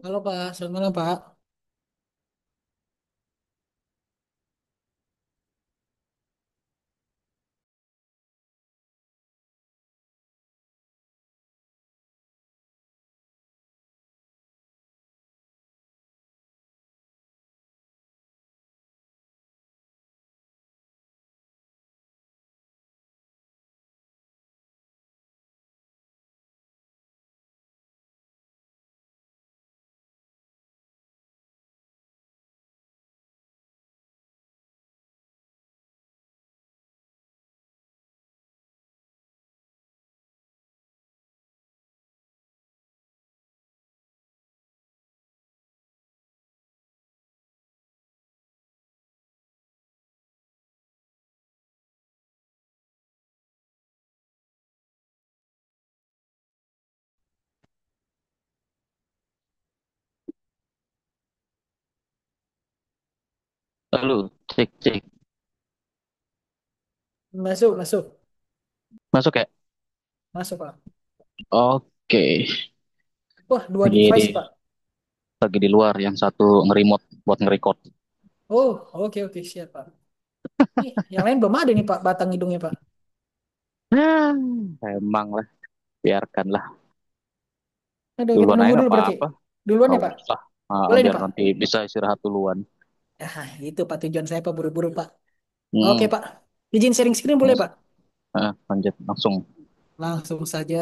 Halo Pak, selamat malam Pak. Lalu cek cek Masuk, masuk, masuk ya. masuk Pak. Oke, Wah, dua device lagi Pak. lagi di luar, yang satu nge-remote buat nge-record. Oh, oke oke siap Pak. Nih, yang lain belum ada nih Pak, batang hidungnya Pak. Ah, emang lah, biarkanlah. Aduh, kita Duluan aja nunggu nggak dulu berarti. apa-apa, Duluan nggak ya Pak. usah. Boleh nih Biar Pak. nanti bisa istirahat duluan. Itu Pak tujuan saya Pak, buru-buru Pak. Oke Hmm, Pak. Izin sharing screen boleh lanjut, Pak? lanjut langsung. Langsung saja.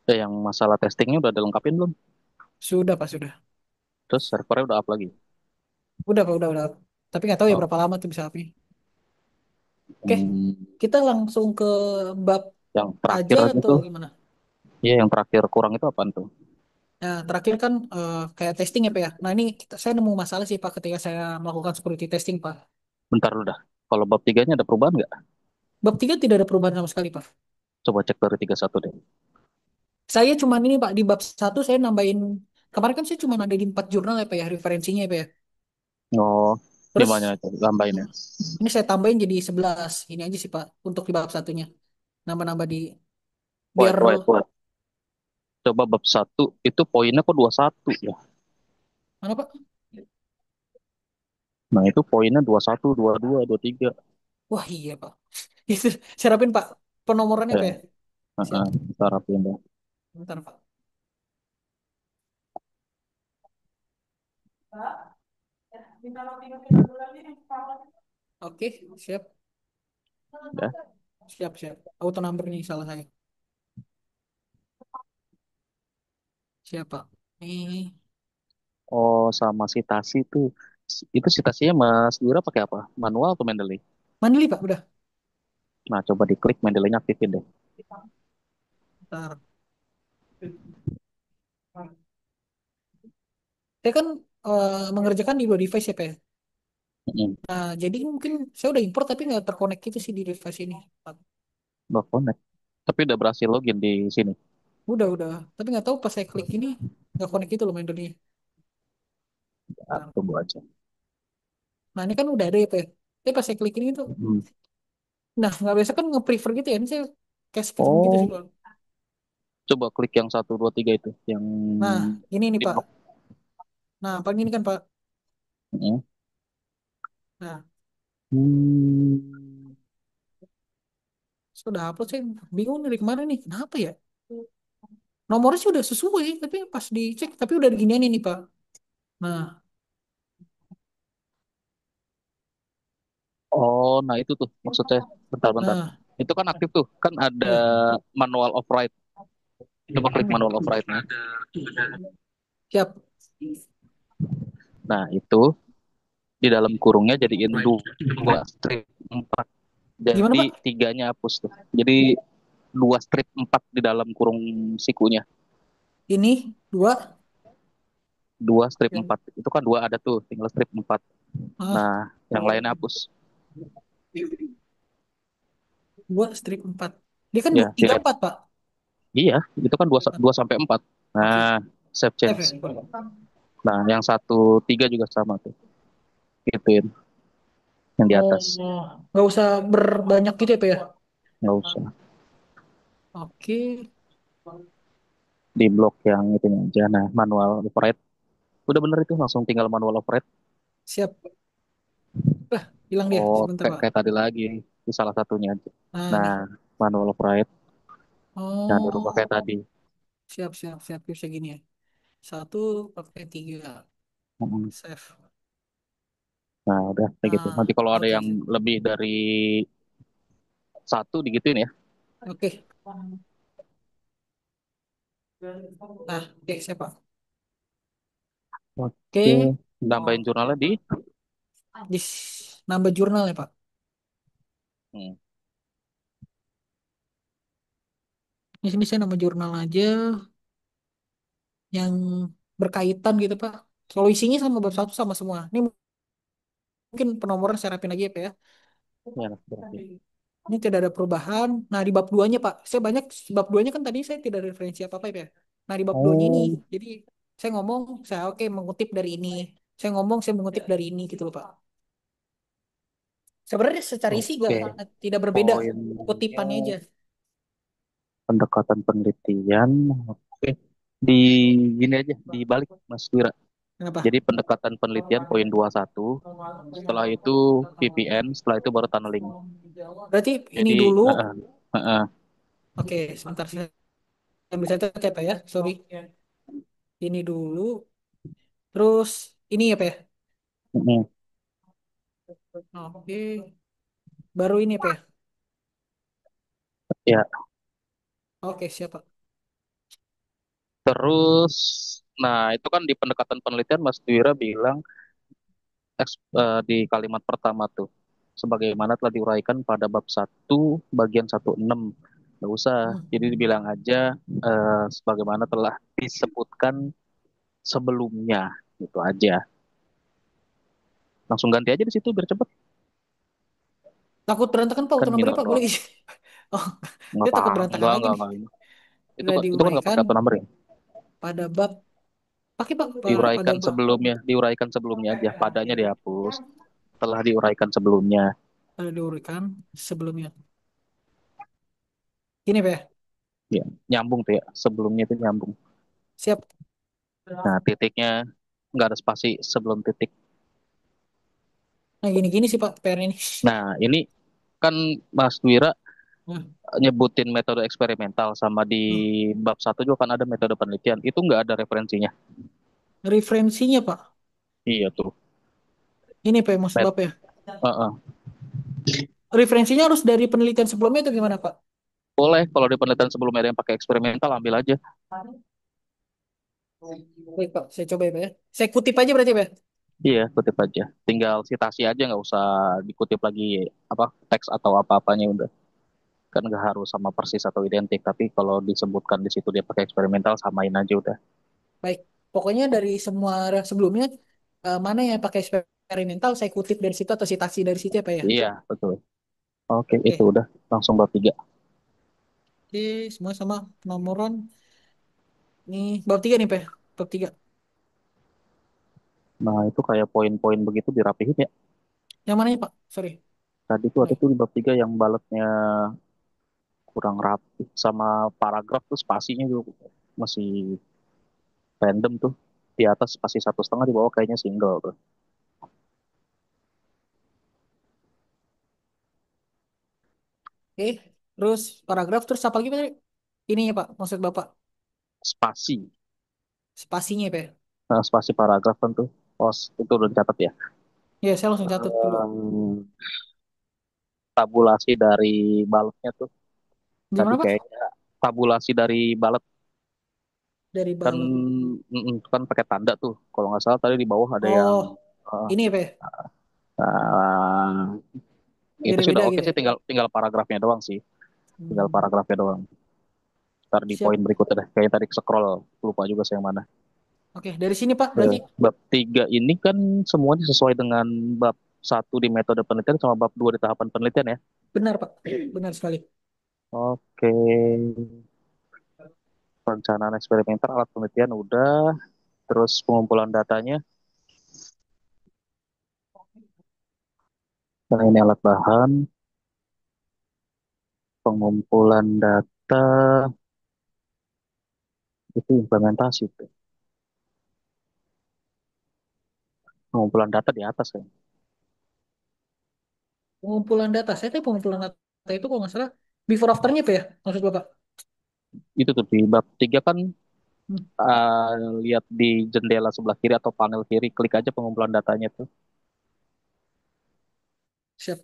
Yang masalah testingnya udah dilengkapin belum? Sudah Pak, sudah. Terus servernya udah up lagi. Udah Pak, udah. Tapi nggak tahu ya Oh, berapa lama tuh bisa habis. Oke, hmm, kita langsung ke bab yang terakhir aja aja atau tuh, gimana? iya yang terakhir kurang itu apaan tuh? Nah, terakhir kan kayak testing ya Pak ya. Nah ini saya nemu masalah sih Pak ketika saya melakukan security testing Pak. Bentar lu dah. Kalau bab tiganya ada perubahan nggak? Bab 3 tidak ada perubahan sama sekali Pak. Coba cek dari 31 deh. Saya cuma ini Pak, di bab satu saya nambahin, kemarin kan saya cuma ada di 4 jurnal ya Pak ya, referensinya ya Pak ya. Oh, Terus gimana itu? Tambahin ya. ini saya tambahin jadi 11. Ini aja sih Pak, untuk di bab satunya. Nambah-nambah di, Wait, biar, wait, wait. Coba bab satu itu poinnya kok 21 ya? mana Pak? Nah itu poinnya 21, 22, 23. Wah iya Pak. Itu, saya rapin Pak, penomorannya Ya, Pak ya. Siap, kita rapiin deh. bentar Pak. Pak, minta login dulu lagi nih, Pak. Oke, siap. Ya. Siap, siap. Auto number nih salah saya. Siapa? Ini Oh, sama citasi itu citasinya Mas Yura pakai apa? Manual atau Mendeley? Mandiri Pak, udah. Nah, coba diklik Mendeley-nya aktifin deh. Bentar. Saya kan mengerjakan di dua device ya, Pak ya. Mm-mm. Nah, jadi mungkin saya udah import tapi nggak terkonek gitu sih di device ini. Pak. Nggak connect. Tapi udah berhasil login di sini. Udah. Tapi nggak tahu pas saya klik ini nggak connect gitu loh Mandiri. Ah, Bentar. tunggu aja. Nah, ini kan udah ada ya, Pak ya. Tapi pas saya klik ini tuh, Hmm. nah nggak biasa kan nge-prefer gitu ya. Ini saya kayak skip gitu sih, Oh, Pak. coba klik yang satu 2 3 itu. Yang Nah, ini nih di Pak. lock. Nah, paling ini kan Pak. Mm-mm. Nah, Hmm. sudah upload saya bingung dari kemarin nih. Kenapa ya? Nomornya sih udah sesuai, tapi pas dicek, tapi udah ginian ini Pak. Nah, Oh, nah itu tuh maksudnya. Bentar-bentar. nah, Itu kan aktif tuh. Kan ada iya. manual override. Coba klik manual override-nya. Siap. Nah, itu di dalam kurungnya jadiin dua strip 4. Gimana Jadi Pak? tiganya hapus tuh. Jadi dua strip 4 di dalam kurung sikunya. Ini dua, Dua strip yang 4. Itu kan dua ada tuh, tinggal strip 4. ah, Nah, yang lainnya hapus. dua strip empat. Dia kan Ya, tiga delete. empat Pak. Iya, itu kan dua sampai 4. Oke. Nah, save Save change. ya. Nah, yang satu tiga juga sama tuh. Gituin yang di Oh, atas. nggak usah berbanyak gitu ya Pak ya. Nggak usah. Oke. di blok yang itu aja. Nah, manual override. Udah bener itu, langsung tinggal manual override. Siap. Lah, hilang dia. Oh, Sebentar, kayak Pak. kayak tadi lagi, itu salah satunya aja. Nah, Nah, nih. manual override, nah dirubah kayak Oh, tadi. siap, siap, siap. Bisa gini ya. Satu pakai tiga. Mm-mm. Save. Nah, udah kayak gitu. Nanti Nah, kalau ada oke, yang siap. lebih dari satu digituin ya. Oke. Nah, oke, siap, Pak. Oke, Oke. nambahin jurnalnya di. Di nambah jurnal ya, Pak. Hmm, Di sini saya nambah jurnal aja yang berkaitan gitu, Pak. Kalau isinya sama bab satu sama semua. Ini mungkin penomoran saya rapin lagi ya, Pak ya. ya, berarti. Ini tidak ada perubahan. Nah, di bab 2-nya, Pak. Saya banyak bab 2-nya kan tadi saya tidak ada referensi apa-apa ya, Pak. Nah, di bab 2-nya ini. Oh, Jadi, saya ngomong, saya oke mengutip dari ini. Saya ngomong, saya mengutip dari ini gitu loh, Pak. Sebenarnya secara isi oke. tidak berbeda Poinnya kutipannya aja. pendekatan penelitian. Oke, di gini aja, dibalik Mas Wira. Kenapa? Jadi pendekatan penelitian poin 21, setelah itu VPN, setelah itu baru tunneling. Berarti ini Jadi, dulu. uh, uh, Oke, sebentar saya bisa catat ya, Pak ya. Sorry. Ini dulu. Terus ini ya, Pak ya. Oke. Baru ini ya, Pak ya. ya. Oke, siap, Pak. Terus, nah itu kan di pendekatan penelitian Mas Wira bilang di kalimat pertama tuh, sebagaimana telah diuraikan pada bab 1 bagian 1.6. Nggak usah, jadi Hmm. dibilang aja sebagaimana telah disebutkan sebelumnya, gitu aja. Langsung ganti aja di situ biar cepet, Takut berantakan, Pak, kan auto minor nomornya, Pak. Boleh doang. isi. Oh, Nggak dia apa, takut berantakan nggak, lagi nggak, nih. nggak. Itu Sudah itu kan nggak pakai diuraikan auto number ya. pada bab. Pakai, Pak, pada Diuraikan bab. sebelumnya, diuraikan sebelumnya aja. Padanya dihapus, telah diuraikan sebelumnya. Pada diuraikan sebelumnya. Ini, Pak ya. Ya, nyambung tuh ya. Sebelumnya itu nyambung. Siap. Nah, titiknya nggak ada spasi sebelum titik. Nah, gini-gini sih, Pak, PR ini. Nah, ini kan Mas Dwira Nah, nyebutin metode eksperimental sama di nah. bab 1 juga kan ada metode penelitian. Itu nggak ada referensinya. Referensinya, Pak. Iya tuh. Ini, Pak, maksud Met, Bapak ya. uh-uh. Referensinya harus dari penelitian sebelumnya itu gimana, Pak? Boleh kalau di penelitian sebelumnya ada yang pakai eksperimental ambil aja. Baik, Pak. Saya coba ya, Pak ya. Saya kutip aja berarti, Pak ya? Iya, kutip aja. Tinggal citasi aja nggak usah dikutip lagi apa teks atau apa-apanya udah. Kan nggak harus sama persis atau identik. Tapi kalau disebutkan di situ dia pakai eksperimental samain aja udah. Baik. Pokoknya dari semua sebelumnya, mana yang pakai eksperimental, saya kutip dari situ atau citasi dari situ ya, Pak ya? Iya, betul. Oke, itu Oke. udah langsung bab 3. Oke, semua sama penomoran. Nih, bab 3 nih, Pak ya? Bab 3. Nah, itu kayak poin-poin begitu dirapihin ya. Yang mananya, Pak? Sorry. Tadi tuh ada Baik. tuh di bab 3 yang baletnya kurang rapi. Sama paragraf tuh spasinya juga masih random tuh. Di atas spasi 1,5, di bawah kayaknya single tuh. Oke. Terus paragraf, terus apa lagi, Pak? Ini ya, Pak, maksud Bapak. Spasi. Spasinya, Pak ya? Nah, spasi paragraf kan tuh. Oh, itu udah dicatat ya. Ya, saya langsung catat dulu. Tabulasi dari baletnya tuh. Tadi Gimana, Pak? kayaknya tabulasi dari balet Dari kan balon. kan pakai tanda tuh. Kalau nggak salah tadi di bawah ada yang Oh, uh, ini ya, Pak ya? uh, itu sih udah Beda-beda oke gitu sih, ya? tinggal tinggal paragrafnya doang sih. Tinggal Hmm. paragrafnya doang. Ntar di poin Siap. berikutnya deh. Kayak tadi scroll, lupa juga sih yang mana. Oke, dari sini, Pak, berarti Bab 3 ini kan semuanya sesuai dengan bab 1 di metode penelitian sama bab 2 di tahapan penelitian ya. benar, Pak. Benar sekali. Oke, perencanaan eksperimental, alat penelitian udah, terus pengumpulan datanya. Nah, ini alat bahan, pengumpulan data, Itu implementasi tuh. Pengumpulan data di atas kan. Pengumpulan data. Saya tahu pengumpulan data itu kalau nggak salah before afternya apa ya? Maksud Bapak? Itu tuh di bab 3 kan, Hmm, lihat di jendela sebelah kiri atau panel kiri, klik aja pengumpulan datanya tuh. siap.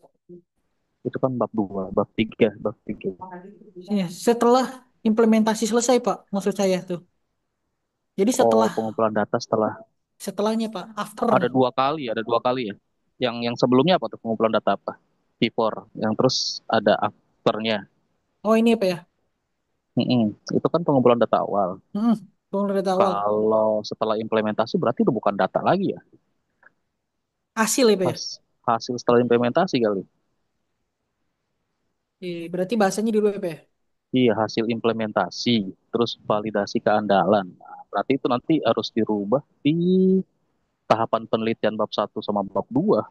Itu kan bab 2, bab 3. Ya, setelah implementasi selesai, Pak. Maksud saya tuh. Jadi Oh, setelah pengumpulan data setelah setelahnya, Pak. After. ada dua kali ya. Yang sebelumnya apa tuh, pengumpulan data apa? Before, yang terus ada afternya. Oh, ini apa ya? Mm-mm. Itu kan pengumpulan data awal. Pengumpulan data awal. Kalau setelah implementasi berarti itu bukan data lagi ya. Hasil ya, Pak ya? Hasil setelah implementasi kali. Berarti bahasanya di dulu ya, Pak ya? Iya, hasil implementasi, terus validasi keandalan. Nah, berarti itu nanti harus dirubah di tahapan penelitian bab 1 sama bab 2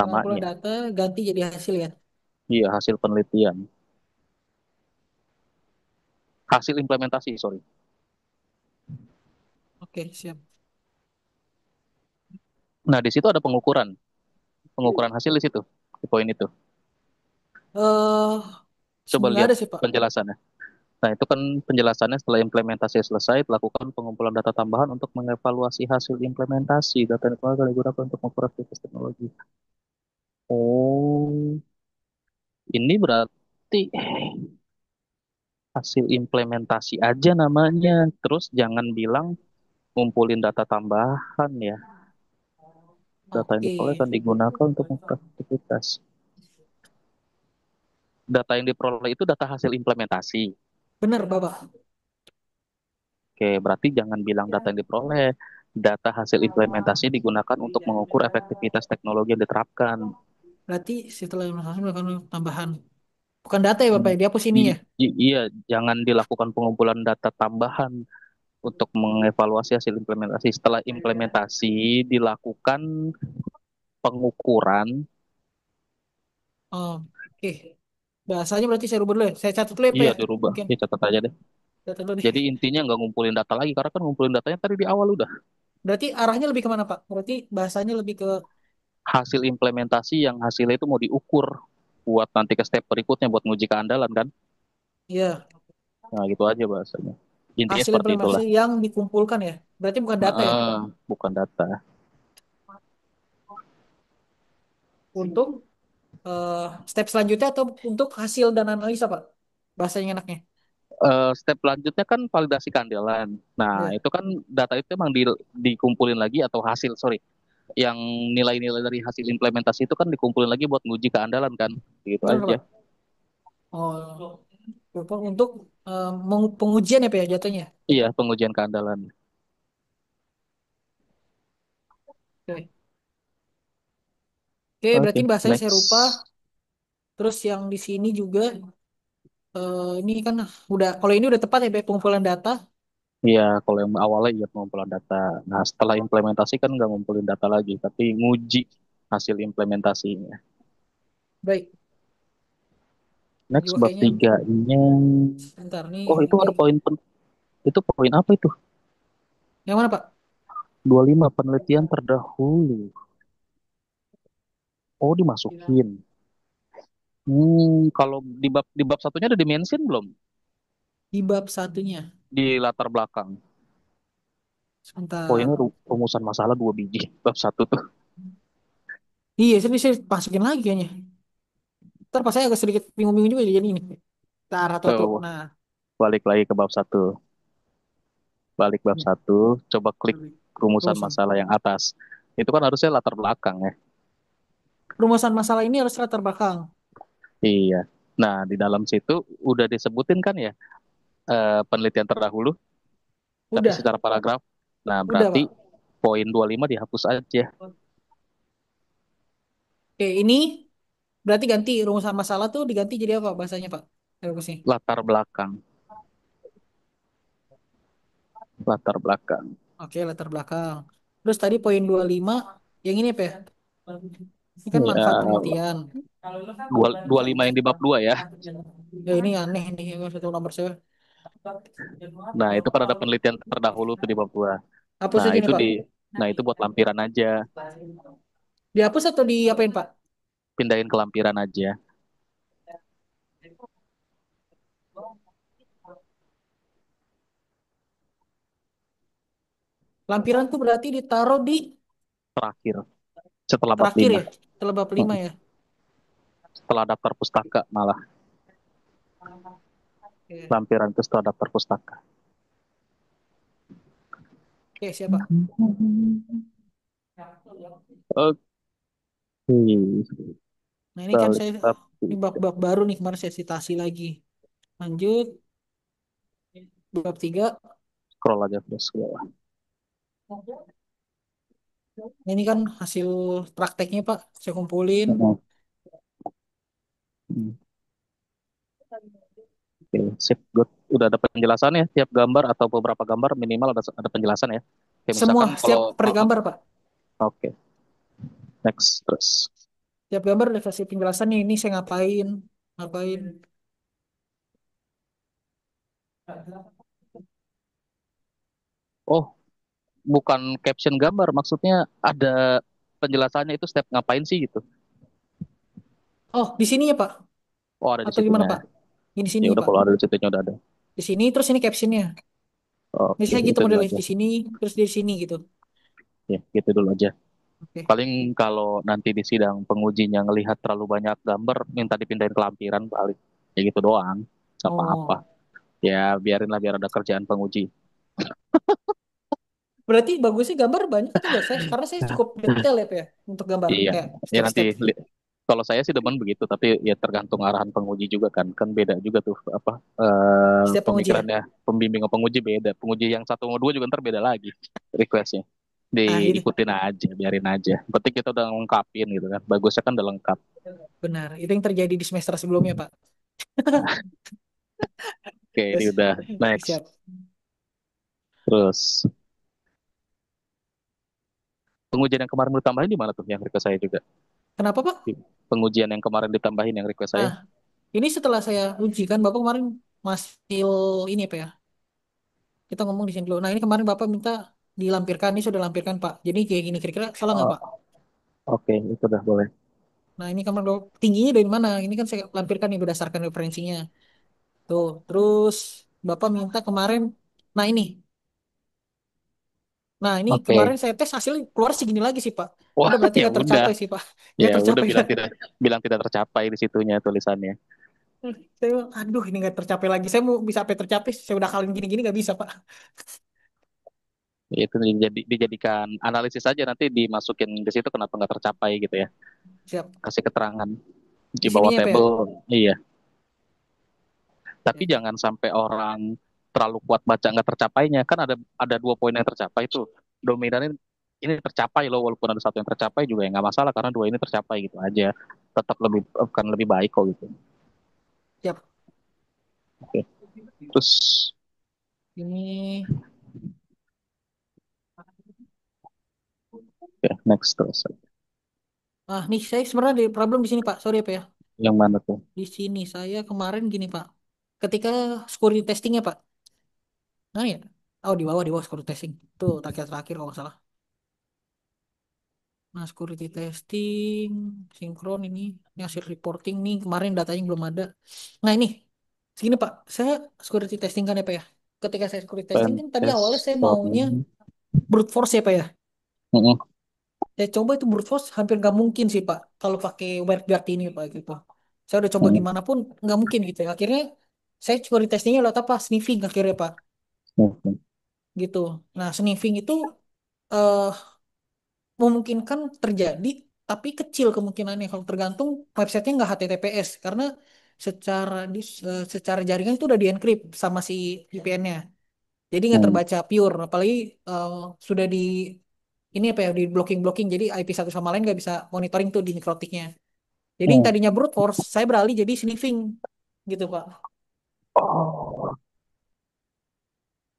Pengumpulan namanya. data ganti jadi hasil ya. Iya, hasil penelitian. Hasil implementasi, sorry. Oke, siap. Nah, di situ ada pengukuran. Pengukuran hasil di situ, di poin itu. Eh, Coba nggak lihat ada sih, Pak. penjelasannya. Nah, itu kan penjelasannya setelah implementasi selesai, lakukan pengumpulan data tambahan untuk mengevaluasi hasil implementasi. Data yang telah digunakan untuk mengukur aktivitas teknologi. Oh, ini berarti hasil implementasi aja namanya. Terus jangan bilang ngumpulin data tambahan ya. Data yang Oke. diperoleh akan digunakan untuk mengukur aktivitas. Data yang diperoleh itu data hasil implementasi. Benar, Bapak. Oke, berarti jangan bilang data yang diperoleh. Data hasil implementasi digunakan untuk mengukur efektivitas teknologi yang diterapkan. Berarti setelah implementasi melakukan tambahan. Bukan data ya, Bapak Hmm. ya? Dihapus ini ya? Iya, jangan dilakukan pengumpulan data tambahan untuk mengevaluasi hasil implementasi. Setelah implementasi dilakukan pengukuran. Oh, oke. Bahasanya berarti saya rubah dulu ya. Saya catat dulu ya, Pak Iya, ya. dirubah. Mungkin Ya, catat aja deh. catat dulu Jadi deh. intinya nggak ngumpulin data lagi, karena kan ngumpulin datanya tadi di awal udah. Berarti arahnya lebih kemana, Pak? Berarti bahasanya lebih ke Hasil implementasi yang hasilnya itu mau diukur buat nanti ke step berikutnya buat nguji keandalan kan. ya Nah, gitu aja bahasanya. Intinya hasil seperti implementasi itulah. yang dikumpulkan ya. Berarti bukan data ya. Heeh, bukan data. Untuk step selanjutnya atau untuk hasil dan analisa, Pak? Bahasanya enaknya. Step selanjutnya kan validasi keandalan. Nah, Ya, itu kan data itu emang dikumpulin lagi, atau hasil, sorry, yang nilai-nilai dari hasil implementasi itu kan dikumpulin lagi buat nguji keandalan kan, gitu benar, aja. Pak. Oh, untuk pengujian ya, Pak ya jatuhnya. Iya, pengujian keandalan. Oke. Oke, berarti Oke, bahasanya saya rubah. next. Terus yang di sini juga ini kan udah kalau ini udah tepat ya, Pak, pengumpulan data. Iya, kalau yang awalnya iya pengumpulan data. Nah, setelah implementasi kan nggak ngumpulin data lagi, tapi nguji hasil implementasinya. Baik. Ini Next, juga bab kayaknya tiganya. sebentar nih Oh, itu ini ada poin itu poin apa itu? yang mana, Pak? 25 penelitian terdahulu. Oh, dimasukin. Kalau di bab satunya ada dimension belum? Di bab satunya. Di latar belakang. Oh, ini Sebentar. rumusan masalah 2 biji. Bab satu tuh. Iya, sini saya masukin lagi kayaknya. Ntar pas saya agak sedikit bingung-bingung juga jadi ini. Ntar atau Tuh, nah. balik lagi ke bab satu. Balik bab Ya, satu, coba klik rumusan rumusan. masalah yang atas. Itu kan harusnya latar belakang ya. Rumusan masalah ini harus latar belakang. Iya. Nah, di dalam situ udah disebutin kan ya, penelitian terdahulu, tapi Udah, secara paragraf. Nah, udah, berarti Pak. poin 25 dihapus aja. Oke, ini berarti ganti rumusan masalah tuh diganti jadi apa bahasanya, Pak? Bagusnya. Latar belakang. Latar belakang. Oke, latar belakang. Terus tadi poin 25 yang ini apa ya? Ini kan Ya, manfaat penelitian. 25 yang di bab 2 ya. Ya ini aneh nih, yang satu nomor saya. Nah, itu kan ada penelitian terdahulu tuh di bab 2. Hapus Nah, aja itu nih Pak. nah itu buat lampiran aja, Dihapus atau diapain Pak? pindahin ke lampiran aja. Lampiran tuh berarti ditaruh di Terakhir, setelah bab terakhir 5. ya, setelah bab 5 ya. Setelah daftar pustaka malah. Oke, Lampiran itu setelah daftar pustaka. oke siap Pak. Oke, Nah ini kan balik saya, bab ini 3. bab-bab baru nih kemarin saya citasi lagi. Lanjut, bab 3. Scroll aja terus ke bawah. Nah, ini kan hasil prakteknya Pak, saya kumpulin. Mm-mm. Hmm. Oke, sip, good. Udah ada penjelasannya, tiap gambar atau beberapa gambar minimal ada penjelasan ya. Kayak Semua, misalkan setiap kalau per gambar Pak. oke, next terus. Setiap gambar ada kasih penjelasan nih, ini saya ngapain, ngapain. Oh, bukan caption gambar, maksudnya ada penjelasannya itu step ngapain sih gitu. Oh, di sini ya Pak? Oh, ada di Atau gimana situnya. Pak? Ini di sini Ya udah Pak. kalau ada di situnya udah ada. Di sini, terus ini captionnya. Oke, Biasanya gitu itu dulu modelnya, aja. di sini, terus di sini gitu. Ya, gitu dulu aja. Oke. Paling kalau nanti di sidang pengujinya ngelihat terlalu banyak gambar, minta dipindahin ke lampiran paling. Ya gitu doang. Gak apa-apa. Oh, Ya biarinlah biar ada kerjaan penguji. berarti bagusnya gambar banyak atau enggak? Saya, karena saya cukup detail ya Pak ya, untuk gambar. Iya, Kayak ya nanti step-step. kalau saya sih demen begitu, tapi ya tergantung arahan penguji juga kan, kan beda juga tuh apa Setiap penguji ya. pemikirannya pembimbing sama penguji beda, penguji yang satu sama dua juga ntar beda lagi requestnya, Ah, itu diikutin aja, biarin aja, penting kita udah ngungkapin gitu kan, bagusnya kan udah lengkap. benar. Itu yang terjadi di semester sebelumnya Pak. Oke, ini Terus, udah next, siap. terus pengujian yang kemarin ditambahin di mana tuh yang request saya juga. Kenapa Pak? Pengujian yang kemarin ditambahin yang request saya. Nah, ini setelah saya uji kan Bapak kemarin hasil ini apa ya? Kita ngomong di sini dulu. Nah, ini kemarin Bapak minta dilampirkan, ini sudah lampirkan Pak. Jadi kayak gini kira-kira salah nggak Oh, Pak? oke, itu udah boleh. Nah, ini kamar tingginya dari mana? Ini kan saya lampirkan nih berdasarkan referensinya. Tuh, terus Bapak minta kemarin. Nah, ini. Nah, ini Oke. kemarin saya tes hasil keluar segini lagi sih, Pak. Wah, Udah berarti ya nggak udah. tercapai sih, Pak. Ya Nggak udah tercapai. bilang tidak tercapai di situnya tulisannya. Saya, bilang, aduh, ini nggak tercapai lagi. Saya mau bisa sampai tercapai, saya udah kalian gini-gini nggak bisa, Pak. Itu dijadikan analisis saja nanti dimasukin ke situ kenapa nggak tercapai gitu ya. Siap. Kasih keterangan di Di bawah sininya, Pak ya? table. Iya. Tapi Ya. jangan sampai orang terlalu kuat baca nggak tercapainya. Kan ada 2 poin yang tercapai itu. Dominan ini tercapai loh walaupun ada satu yang tercapai juga ya nggak masalah karena dua ini tercapai gitu aja. Tetap lebih bukan lebih baik kok gitu. Siap. Oke. Terus Ini, ya next terus. nih saya sebenarnya ada problem di sini, Pak. Sorry ya, Pak ya. Yang mana tuh? Di sini saya kemarin gini, Pak. Ketika security testingnya, Pak. Nah ya. Oh, di bawah security testing. Tuh, terakhir-terakhir kalau nggak salah. Nah, security testing, sinkron ini hasil reporting nih, kemarin datanya belum ada. Nah, ini, segini Pak, saya security testing kan ya Pak ya. Ketika saya security testing kan tadi awalnya Pentest saya maunya storming. brute force ya Pak ya. Mm-mm. Saya coba itu brute force hampir nggak mungkin sih Pak, kalau pakai WireGuard ini Pak gitu. Saya udah coba Mm-mm. gimana pun nggak mungkin gitu ya. Akhirnya saya security testingnya lewat apa? Sniffing akhirnya Pak, Mm-mm. gitu. Nah, sniffing itu eh memungkinkan terjadi, tapi kecil kemungkinannya kalau tergantung websitenya nggak HTTPS karena secara jaringan itu udah di-encrypt sama si VPN-nya. Jadi nggak Mm. terbaca pure, apalagi eh, sudah di ini apa ya di blocking-blocking, jadi IP satu sama lain nggak bisa monitoring tuh di mikrotiknya. Jadi yang Mm. tadinya brute force, saya beralih jadi sniffing gitu Pak. Oh,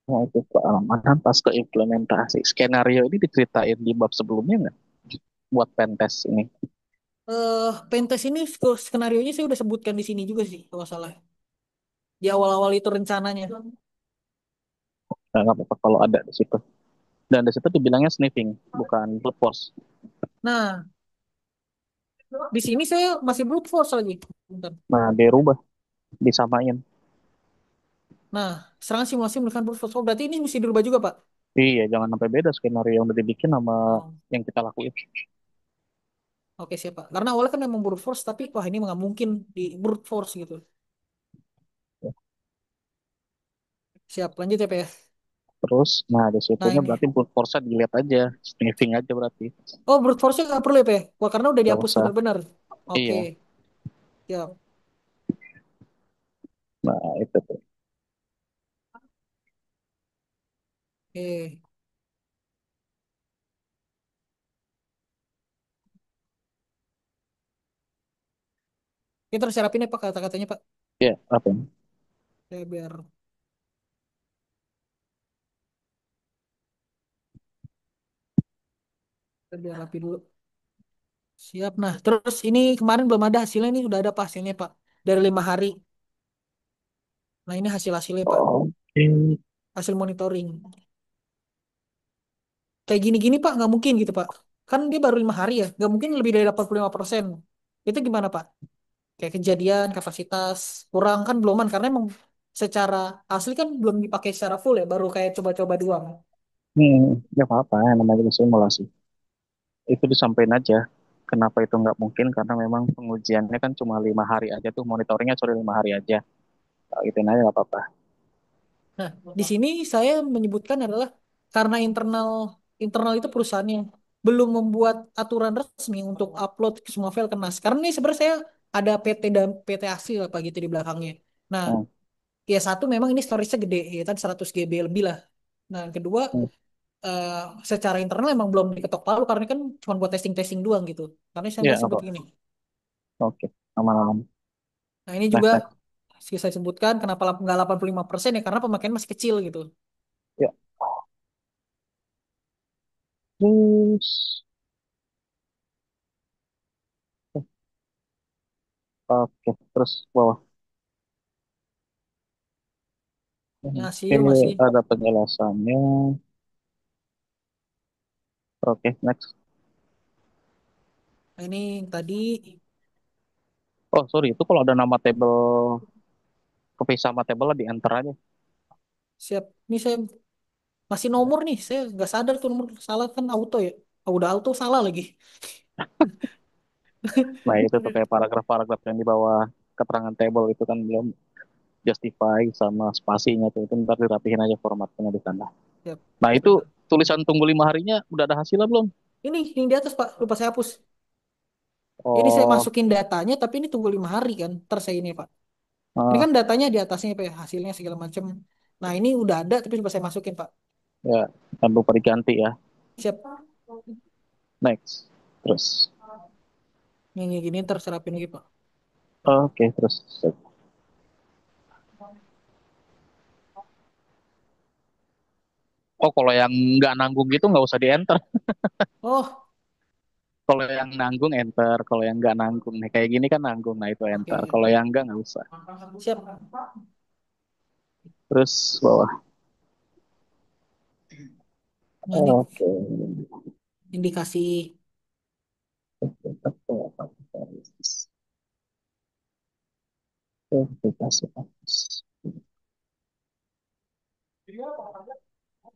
nah itu keamanan pas ke implementasi. Skenario ini diceritain di bab sebelumnya nggak? Buat pentest ini. Pentest ini skenario nya saya udah sebutkan di sini juga sih kalau nggak salah. di awal-awal itu rencananya. Nah, nggak apa-apa kalau ada di situ. Dan di situ dibilangnya sniffing, bukan brute force. Nah, di sini saya masih brute force lagi. Bentar. Nah, dirubah, disamain. Nah, serangan simulasi menggunakan brute force. Oh, berarti ini mesti dirubah juga, Pak. Iya, jangan sampai beda skenario yang udah dibikin sama Oh, yang kita lakuin. oke siap, Pak. Karena awalnya kan memang brute force, tapi wah ini nggak mungkin di brute force gitu. Siap, lanjut ya, Pak ya. Terus, nah di Nah situnya ini. berarti brute force dilihat aja, sniffing aja berarti. Oh, brute force-nya nggak perlu ya, Pak ya? Wah, karena udah Gak dihapus usah. benar-benar. Oke, Iya, siap. nah itu tuh. Oke. Ini terus saya rapin ya, Pak, kata-katanya, Pak. Ya, apa ini? Saya biar rapi dulu. Siap. Nah, terus ini kemarin belum ada hasilnya, ini udah ada Pak, hasilnya, Pak. Dari 5 hari. Nah, ini hasil-hasilnya, Pak. Oke. Hasil monitoring. Kayak gini-gini, Pak, nggak mungkin gitu, Pak. Kan dia baru 5 hari ya. Nggak mungkin lebih dari 85%. Itu gimana, Pak? Kayak kejadian, kapasitas, kurang kan beluman. Karena emang secara asli kan belum dipakai secara full ya. Baru kayak coba-coba doang. Ya apa-apa, namanya simulasi. Itu disampaikan aja. Kenapa itu nggak mungkin? Karena memang pengujiannya kan cuma 5 hari aja tuh, monitoringnya cuma 5 hari aja. Ituin aja nggak apa-apa. Nah, di sini saya menyebutkan adalah karena internal internal itu perusahaannya belum membuat aturan resmi untuk upload ke semua file ke NAS. Karena ini sebenarnya saya ada PT dan PT hasil apa gitu di belakangnya. Nah, Hmm, ya satu memang ini storage-nya gede, ya kan 100 GB lebih lah. Nah, yang kedua hmm. eh, secara internal emang belum diketok palu karena kan cuma buat testing-testing doang gitu. Karena saya Ya nggak sebut apa? gini. Oke, aman-aman. Nah, ini juga Next, next. saya sebutkan kenapa nggak 85% ya karena pemakaian masih kecil gitu. Ya, terus. Oke, terus bawah. Ini Oke, hasil masih. ada penjelasannya. Oke, next. Nah, ini tadi Oh, sorry, itu kalau ada nama table, kepisah sama table di enter aja. siap. Ini saya masih nomor nih. Saya nggak sadar tuh nomor salah kan auto ya. Ah, udah auto salah lagi. Nah, itu tuh kayak paragraf-paragraf yang di bawah keterangan table itu kan belum justify sama spasinya tuh. Itu ntar dirapihin aja formatnya di sana. Siap. Nah, itu Sebentar. tulisan tunggu 5 harinya udah ada hasilnya belum? Ini yang di atas Pak. Lupa saya hapus. Ini saya Oh, masukin datanya tapi ini tunggu 5 hari kan. Ntar saya ini Pak. Ini ah, kan datanya di atasnya Pak ya. Hasilnya segala macam. Nah ini udah ada tapi lupa saya masukin Pak. ya, kan lupa diganti ya. Siap. Next. Terus. Yang gini ntar saya rapin lagi Pak. Oke, terus. Oh, kalau yang nggak nanggung gitu nggak usah di enter. Oh, Kalau yang nanggung enter, kalau yang nggak nanggung nih kayak gini kan nanggung, nah itu enter. oke. Kalau yang nggak usah. Siap. Terus bawah. Nah ini Oke. indikasi.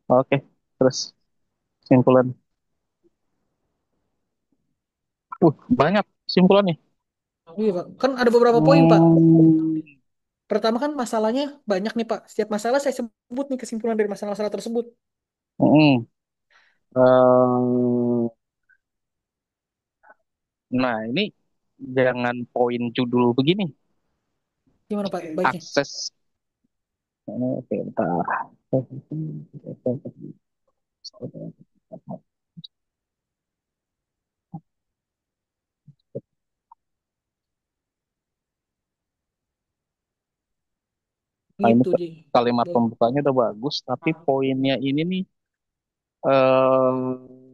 Oke, terus simpulan. Banyak simpulannya. Iya Pak. Kan ada beberapa poin Pak. Hmm, Pertama kan masalahnya banyak nih Pak. Setiap masalah saya sebut nih kesimpulan dari masalah-masalah tersebut. mm, nah, ini jangan poin judul begini. Gimana Pak? Baiknya. Akses. Oke, bentar. Nah, ini Gitu Ji. kalimat Dan- pembukanya udah bagus, tapi poinnya ini nih, eh,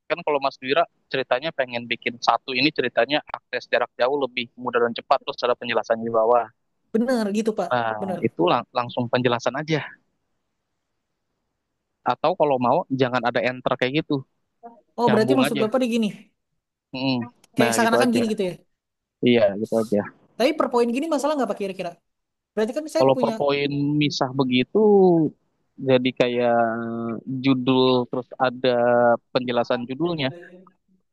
kan kalau Mas Wira ceritanya pengen bikin satu ini ceritanya akses jarak jauh lebih mudah dan cepat, terus ada penjelasannya di bawah. Bener gitu Pak, Nah, bener. itu langsung penjelasan aja. Atau kalau mau jangan ada enter kayak gitu, Oh berarti nyambung maksud aja. Bapak di gini, Mm. Nah, kayak gitu seakan-akan aja. gini gitu ya. Iya, gitu aja. Tapi per poin gini masalah nggak Pak kira-kira? Berarti kan saya Kalau per punya, poin misah begitu, jadi kayak judul terus ada penjelasan judulnya.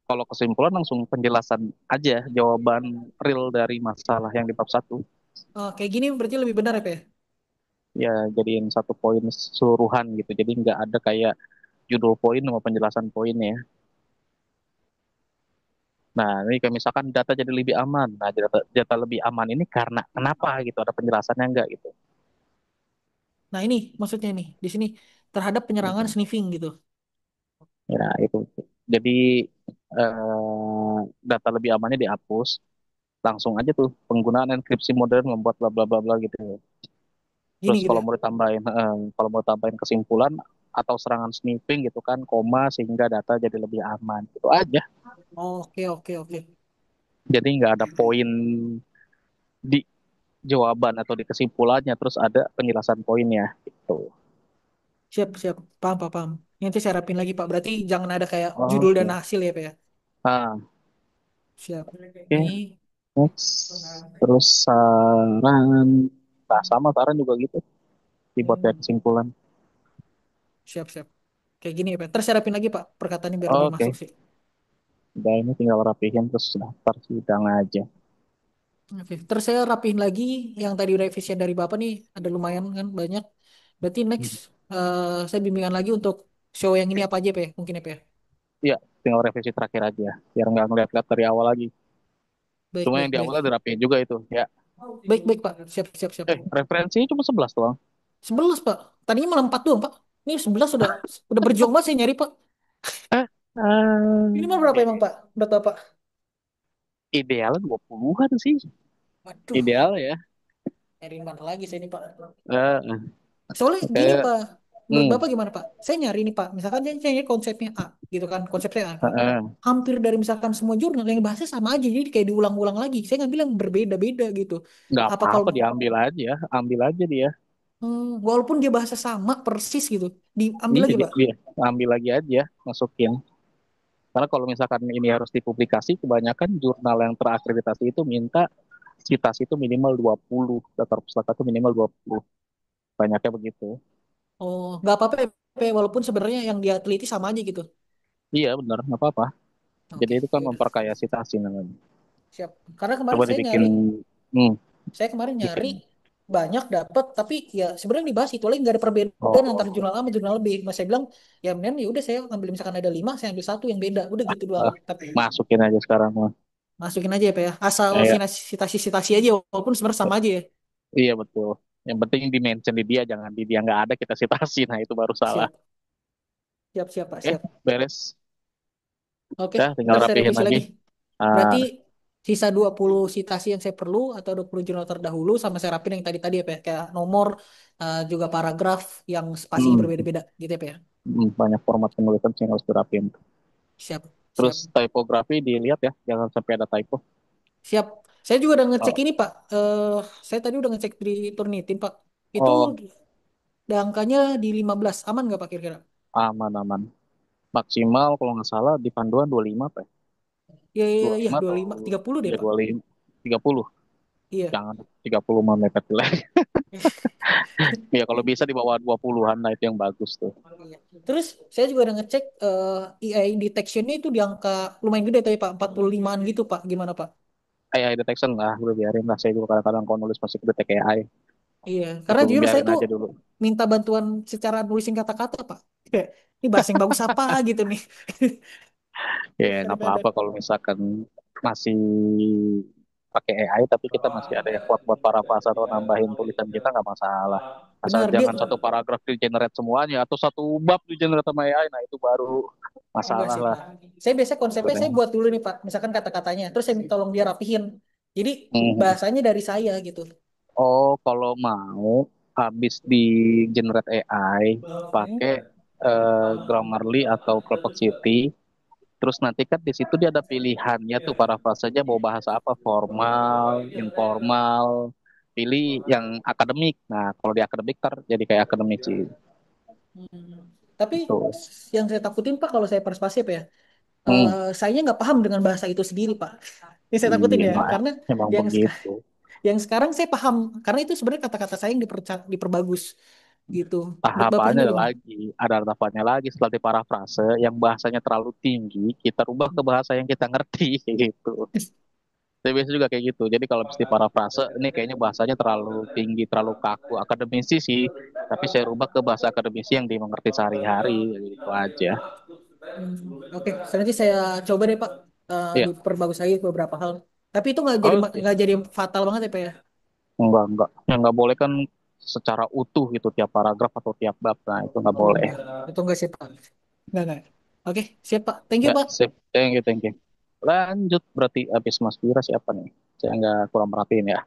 Kalau kesimpulan langsung penjelasan aja, jawaban real dari masalah yang di bab satu. oh, kayak gini berarti lebih benar ya Pak ya? Ya, jadiin satu poin keseluruhan gitu. Jadi nggak ada kayak judul poin sama penjelasan poinnya. Nah, ini kayak misalkan data jadi lebih aman. Nah, data lebih aman ini karena kenapa gitu? Ada penjelasannya nggak gitu? Nah ini maksudnya nih di sini terhadap penyerangan sniffing gitu. Ya, itu. Jadi data lebih amannya dihapus. Langsung aja tuh penggunaan enkripsi modern membuat bla bla bla bla gitu. Gini Terus gitu kalau ya. mau ditambahin, kalau mau tambahin kesimpulan atau serangan sniffing gitu kan, koma sehingga data jadi lebih aman. Itu aja. Oke oke oke. Jadi nggak ada poin di jawaban atau di kesimpulannya, terus ada penjelasan poinnya gitu. Siap siap. Paham paham. Paham. Nanti saya rapin lagi Pak. Berarti jangan ada kayak judul dan Oke. hasil ya Pak ya. Nah, Siap. oke. Ini Next. Terus saran, nah sama saran juga gitu, dibuat kayak kesimpulan. siap siap. Kayak gini ya Pak. Terus saya rapin lagi Pak perkataannya biar lebih masuk Oke. sih. Udah ini tinggal rapihin terus daftar sidang aja. Oke. Terus saya rapiin lagi yang tadi revisi dari Bapak nih ada lumayan kan banyak. Berarti next saya bimbingan lagi untuk show yang ini apa aja Pak ya? Mungkin ya Pak ya. Iya, tinggal revisi terakhir aja, biar nggak ngeliat-liat dari awal lagi. Baik Cuma yang baik di baik. awalnya dirapiin juga itu, ya. Baik baik Pak. Siap siap siap. Referensinya cuma 11 doang. 11 Pak. Tadinya malah 4 doang Pak. Ini 11 udah berjuang banget saya nyari Pak. Eh, Ini mah berapa emang ide, Pak? Berat Bapak? idealnya 20-an sih. Waduh, Ideal ya. nyari mana lagi saya ini Pak. Eh, Soalnya gini kayak, Pak, menurut hmm, Bapak gimana Pak? Saya nyari nih Pak, misalkan saya nyari konsepnya A, gitu kan, konsepnya A kan. eh, Hampir dari misalkan semua jurnal yang bahasnya sama aja, jadi kayak diulang-ulang lagi. Saya ngambil yang berbeda-beda gitu. nggak Apa kalau, apa-apa ambil aja dia. walaupun dia bahasa sama persis gitu, diambil Iya, lagi Pak. dia ambil lagi aja, masukin. Karena kalau misalkan ini harus dipublikasi, kebanyakan jurnal yang terakreditasi itu minta citasi itu minimal 20, daftar pustaka itu minimal 20. Banyaknya begitu. Oh, nggak apa-apa ya, Pak, walaupun sebenarnya yang dia teliti sama aja gitu. Iya benar, nggak apa-apa. Jadi Oke, itu kan ya udah. memperkaya citasi namanya. Siap. Karena kemarin Coba saya dibikin, nyari, hmm, saya kemarin nyari bikin. banyak dapat tapi ya sebenarnya dibahas itu lagi nggak ada perbedaan antara Oh, jurnal A sama jurnal B. Mas saya bilang ya mending ya udah saya ambil misalkan ada 5 saya ambil satu yang beda udah gitu doang. ah, Tapi masukin aja sekarang mah. masukin aja ya Pak ya. Asal Ya, citasi-citasi aja walaupun sebenarnya sama aja ya. iya betul. Yang penting di mention di dia, jangan di dia nggak ada kita citasi. Nah itu baru salah. Siap. Siap siap Pak, Oke, siap. beres. Oke, Ya, tinggal ntar saya rapihin revisi lagi. lagi. Ah, Berarti sisa 20 citasi yang saya perlu atau 20 jurnal terdahulu sama saya rapin yang tadi-tadi ya Pak ya. Kayak nomor juga paragraf yang spasinya hmm, berbeda-beda gitu ya Pak ya. banyak format penulisan sih yang harus dirapiin. Siap. Terus Siap. typography dilihat ya, jangan sampai ada typo. Siap. Saya juga udah ngecek Oh, ini, Pak. Saya tadi udah ngecek di Turnitin, Pak. Itu oh, angkanya di 15. Aman nggak, Pak, kira-kira? aman-aman. Maksimal kalau nggak salah di panduan 25 Pak. Iya, iya, iya, 25 atau 25. 30 deh, ya Pak. 25, 30. Iya. Jangan 30 mah mepet lagi. Ya kalau bisa di bawah 20-an nah itu yang bagus tuh. Iya. Terus saya juga udah ngecek AI detection-nya itu di angka lumayan gede tadi, Pak. 45-an gitu, Pak. Gimana, Pak? AI detection lah, udah biarin lah. Saya juga kadang-kadang kalau nulis masih kedetek AI. Iya. Karena Itu jujur saya biarin tuh aja dulu. minta bantuan secara nulisin kata-kata, Pak. Kayak, ini bahasa yang bagus apa gitu nih. Ya, nggak Kadang-kadang. apa-apa kalau misalkan masih pakai AI, tapi kita masih ada yang kuat buat parafrase atau nambahin tulisan kita nggak masalah. Asal Benar, dia jangan satu paragraf di generate semuanya atau satu bab di generate sama AI, nah itu baru enggak masalah sih, lah. Pak. Saya biasa Itu konsepnya deh. saya buat dulu nih, Pak. Misalkan kata-katanya, terus saya minta tolong dia rapihin. Jadi Mhm. bahasanya dari saya gitu. Oh, kalau mau habis di generate AI, Oke. pakai Grammarly atau Perplexity. Terus nanti kan di situ dia ada pilihannya tuh parafrasanya mau bahasa apa, formal, informal. pilih yang akademik. Nah, kalau di akademik ntar jadi kayak akademik sih. Hmm. Tapi Itu. yang saya takutin Pak kalau saya perspasif ya, Hmm. saya nggak paham dengan bahasa itu sendiri Pak. Yang saya takutin Iya, ya, karena emang yang begitu. yang sekarang saya paham, karena itu sebenarnya kata-kata saya yang diperbagus gitu. Menurut Bapak Tahapannya sendiri ada gimana? lagi, ada tahapannya lagi setelah diparafrase yang bahasanya terlalu tinggi, kita rubah ke bahasa yang kita ngerti gitu. Saya biasa juga kayak gitu. Jadi kalau mesti parafrase, ini kayaknya bahasanya terlalu tinggi, terlalu kaku, akademisi sih. Tapi saya rubah ke bahasa akademisi yang dimengerti sehari-hari, gitu aja. Oke, nanti saya coba deh Pak, Iya, diperbagus lagi beberapa hal. Tapi itu oke. nggak jadi fatal banget ya Pak ya? Enggak. Yang nggak boleh kan secara utuh gitu tiap paragraf atau tiap bab. Nah, itu nggak Oh boleh. enggak, itu enggak sih Pak. Enggak. Oke, siap Pak. Thank you Ya, Pak. sip. Thank you. Lanjut berarti habis Mas Bira siapa nih? Saya nggak kurang merhatiin ya.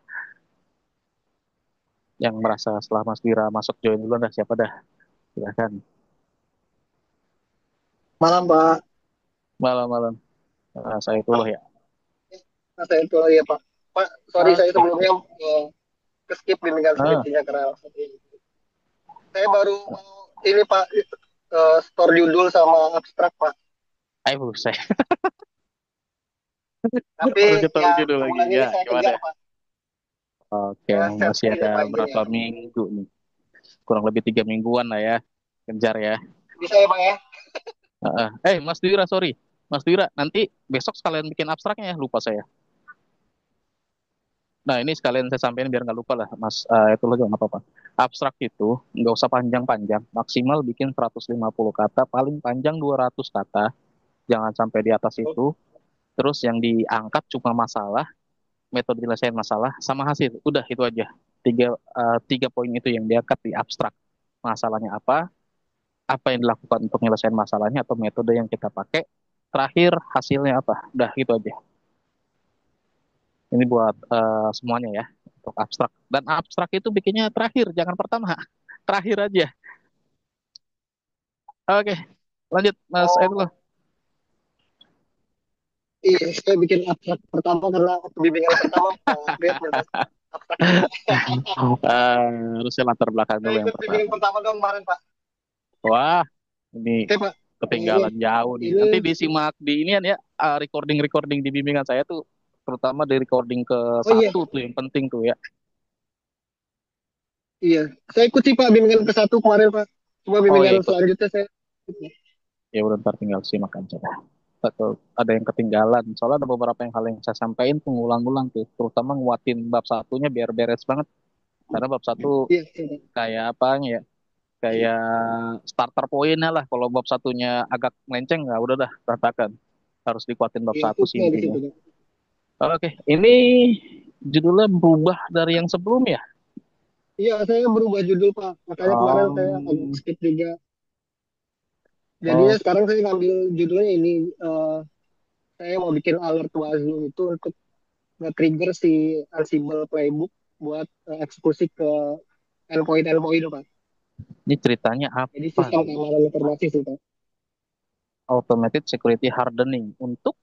Yang merasa setelah Mas Bira masuk join dulu dah siapa dah? Silahkan. Malam Pak, Malam-malam. Saya dulu ya. saya itu ya Pak. Pak, sorry saya Oke. sebelumnya skip dengan Ah, skripsinya karena alasan ini. Saya baru mau ini Pak, store judul sama abstrak Pak. ayo buset. Tapi Harus ketahui ya judul lagi. sebulan ini Ya, saya gimana? kejar Pak. Oke, Ya set masih ini ada Pak izin ya. berapa minggu nih? Kurang lebih 3 mingguan lah ya. Kejar ya. Bisa ya Pak ya? Mas Dira, sorry. Mas Dira, nanti besok sekalian bikin abstraknya ya. Lupa saya. Nah, ini sekalian saya sampaikan biar nggak lupa lah, Mas. Itu lagi nggak apa-apa. Abstrak itu nggak usah panjang-panjang. Maksimal bikin 150 kata, paling panjang 200 kata. Jangan sampai di atas itu. Terus yang diangkat cuma masalah, metode penyelesaian masalah, sama hasil. Udah, itu aja. Tiga poin itu yang diangkat di abstrak. Masalahnya apa yang dilakukan untuk menyelesaikan masalahnya, atau metode yang kita pakai. Terakhir, hasilnya apa. Udah, gitu aja. Ini buat semuanya ya, untuk abstrak. Dan abstrak itu bikinnya terakhir, jangan pertama. Terakhir aja. Oke, lanjut Mas Aidullah. Oh iya, saya bikin abstrak pertama karena bimbingan pertama lihat ya Mas. Abstrak ini Pak. Harusnya latar belakang Saya dulu yang ikut bimbingan pertama. pertama dong kemarin Pak. Wah, ini Oke Pak. ketinggalan jauh nih. Nanti Ini disimak di inian ya, recording-recording di bimbingan saya tuh, terutama di recording ke oh iya, satu tuh yang penting tuh ya. iya. Saya ikut sih Pak bimbingan ke satu kemarin Pak. Cuma Oh ya bimbingan ikut. selanjutnya saya. Ya udah ntar tinggal simak aja dah. Atau ada yang ketinggalan. Soalnya ada beberapa yang hal yang saya sampaikan tuh ngulang-ulang tuh. Terutama nguatin bab satunya biar beres banget. Karena bab satu Iya, iya. kayak apanya ya? Kayak starter poinnya lah. Kalau bab satunya agak melenceng, nggak udah dah berantakan. Harus dikuatin bab Iya, satu sih hooknya di intinya. situ Pak. Oke, ini judulnya berubah dari yang sebelum ya. Iya, saya berubah judul Pak. Makanya kemarin saya agak Um, skip juga. Jadinya oh, sekarang saya ngambil judulnya ini. Saya mau bikin alert Wazoo itu untuk nge-trigger si Ansible Playbook buat eksekusi ke endpoint-endpoint Pak. ini ceritanya Jadi apa sistem nih? keamanan informasi sih Pak. Automated Security Hardening untuk.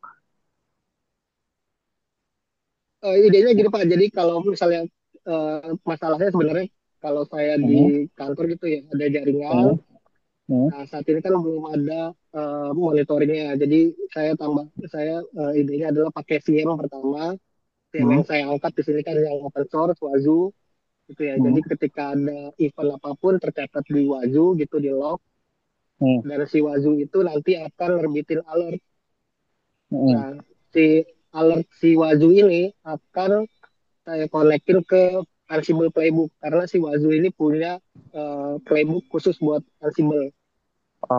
Idenya gini Pak. Jadi kalau misalnya masalahnya sebenarnya kalau saya di Hmm, kantor gitu ya ada jaringan. hmm, hmm, Nah, saat ini kan belum ada monitoringnya. Jadi saya idenya adalah pakai VM pertama. VM hmm, yang saya angkat di sini kan yang open source, Wazoo gitu ya. hmm, Jadi ketika ada event apapun tercatat di Wazoo gitu di log hmm, dan si Wazoo itu nanti akan nerbitin alert. hmm. Nah, si alert si Wazoo ini akan saya konekin ke Ansible Playbook karena si Wazoo ini punya playbook khusus buat Ansible.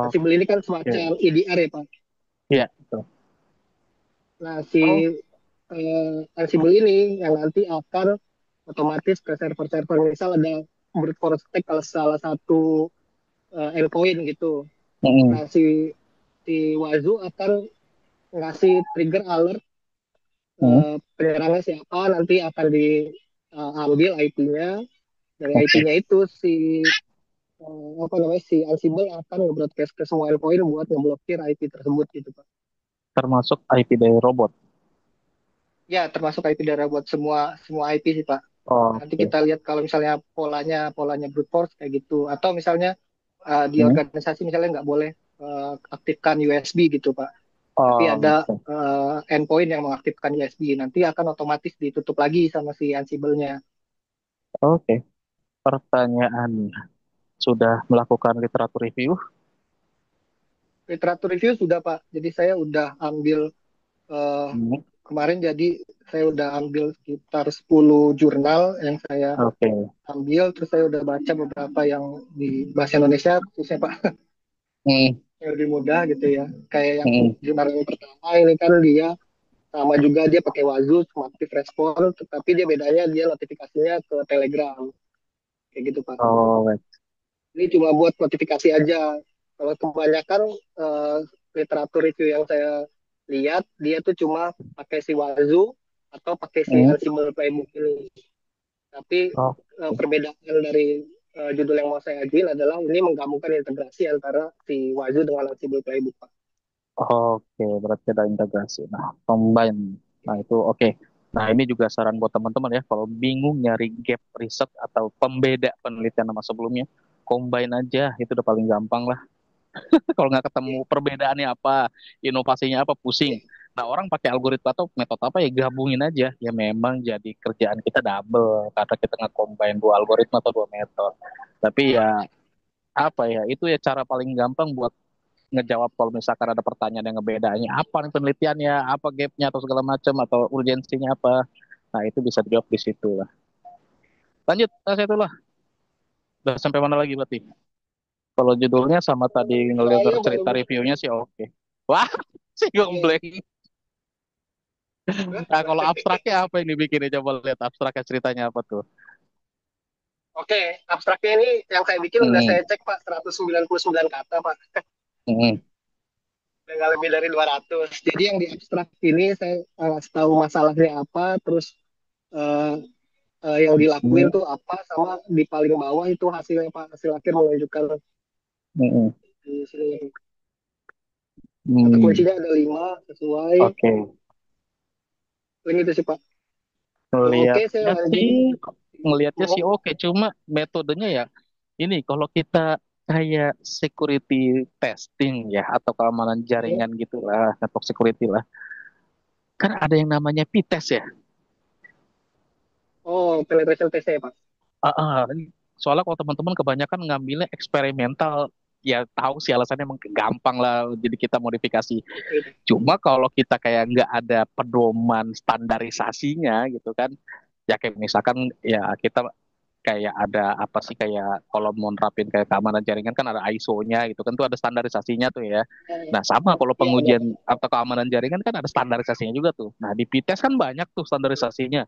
Ansible ini kan semacam Oke. EDR ya Pak. Iya, betul. Nah, si Oh, Ansible ini yang nanti akan otomatis ke server-server misal ada brute force attack kalau salah satu endpoint gitu. hmm, Nah, si Wazoo akan ngasih trigger alert hmm. penyerangnya siapa, nanti akan diambil IP-nya. Dari Oke. IP-nya itu apa namanya si Ansible akan nge-broadcast ke semua endpoint buat ngeblokir IP tersebut gitu Pak. Termasuk IP dari robot. Ya, termasuk IP darah buat semua semua IP sih Pak. Nanti Oke. kita lihat kalau misalnya polanya polanya brute force kayak gitu, atau misalnya di Hmm. organisasi misalnya nggak boleh aktifkan USB gitu Pak. Tapi Oh, ada gitu. endpoint yang mengaktifkan USB, nanti akan otomatis ditutup lagi sama si Ansible-nya. Oke. Pertanyaan, sudah melakukan literatur review? Literatur review sudah Pak. Jadi saya udah ambil eh, Hmm. kemarin, jadi saya udah ambil sekitar 10 jurnal yang saya Oke. ambil, terus saya udah baca beberapa yang di bahasa Indonesia khususnya Pak, Hmm. yang lebih mudah gitu ya. Kayak yang Hmm. jurnal yang pertama ini kan dia sama juga, dia pakai Wazoo cuma aktif respon, tetapi dia bedanya dia notifikasinya ke Telegram kayak gitu Pak. Oh, wait. Ini cuma buat notifikasi aja. Kalau kebanyakan eh, literatur review yang saya lihat, dia tuh cuma pakai si Wazoo atau pakai si Hmm. Ansible Playbook ini. Tapi Oh, perbedaan dari judul yang mau saya ajuin adalah ini menggabungkan integrasi antara si Wazoo dengan Ansible Playbook, Pak. oke, berarti ada integrasi. Nah, combine. Nah, itu oke. Nah, ini juga saran buat teman-teman ya, kalau bingung nyari gap riset atau pembeda penelitian sama sebelumnya, combine aja, itu udah paling gampang lah. Kalau nggak ketemu perbedaannya apa, inovasinya apa, pusing. Nah, orang pakai algoritma atau metode apa ya, gabungin aja. Ya memang jadi kerjaan kita double, karena kita nge-combine dua algoritma atau dua metode. Tapi ya, apa ya, itu ya cara paling gampang buat ngejawab kalau misalkan ada pertanyaan yang ngebedain apa nih penelitiannya, apa gapnya atau segala macam atau urgensinya apa. Nah itu bisa dijawab di situ lah. Lanjut, saya itulah. Udah sampai mana lagi berarti? Kalau judulnya sama tadi ngeliat Saya cerita baru reviewnya sih oke. Wah, sih eh, gembleng. Nah kalau abstraknya apa yang dibikin coba lihat abstraknya ceritanya apa tuh? Oke, abstraknya ini yang saya bikin udah Hmm, saya cek Pak, 199 kata Pak. hmm, Udah nggak lebih dari 200. Jadi yang di abstrak ini saya tahu masalahnya apa, terus eh, yang dilakuin hmm, tuh apa, sama di paling bawah itu hasilnya Pak, hasil akhir menunjukkan hmm, di sini. Kata hmm. kuncinya ada 5 sesuai Oke, link itu sih Pak. Oke, saya ngelihatnya lanjut. sih ngelihatnya sih Oh, oke, cuma metodenya ya ini kalau kita kayak security testing ya atau keamanan oh, jaringan gitulah, network security lah, kan ada yang namanya P-test ya. oh, penetration testnya ya Pak. Ah, ah. Soalnya kalau teman-teman kebanyakan ngambilnya eksperimental, ya tahu sih alasannya emang gampang lah, jadi kita modifikasi. Oke. Cuma kalau kita kayak nggak ada pedoman standarisasinya gitu kan, ya kayak misalkan ya kita kayak ada apa sih kayak kalau mau nerapin kayak keamanan jaringan kan ada ISO-nya gitu kan tuh ada standarisasinya tuh ya. Eh, Nah sama kalau Iya ada pengujian Pak. atau keamanan jaringan kan ada standarisasinya juga tuh. Nah di PTES kan banyak tuh standarisasinya,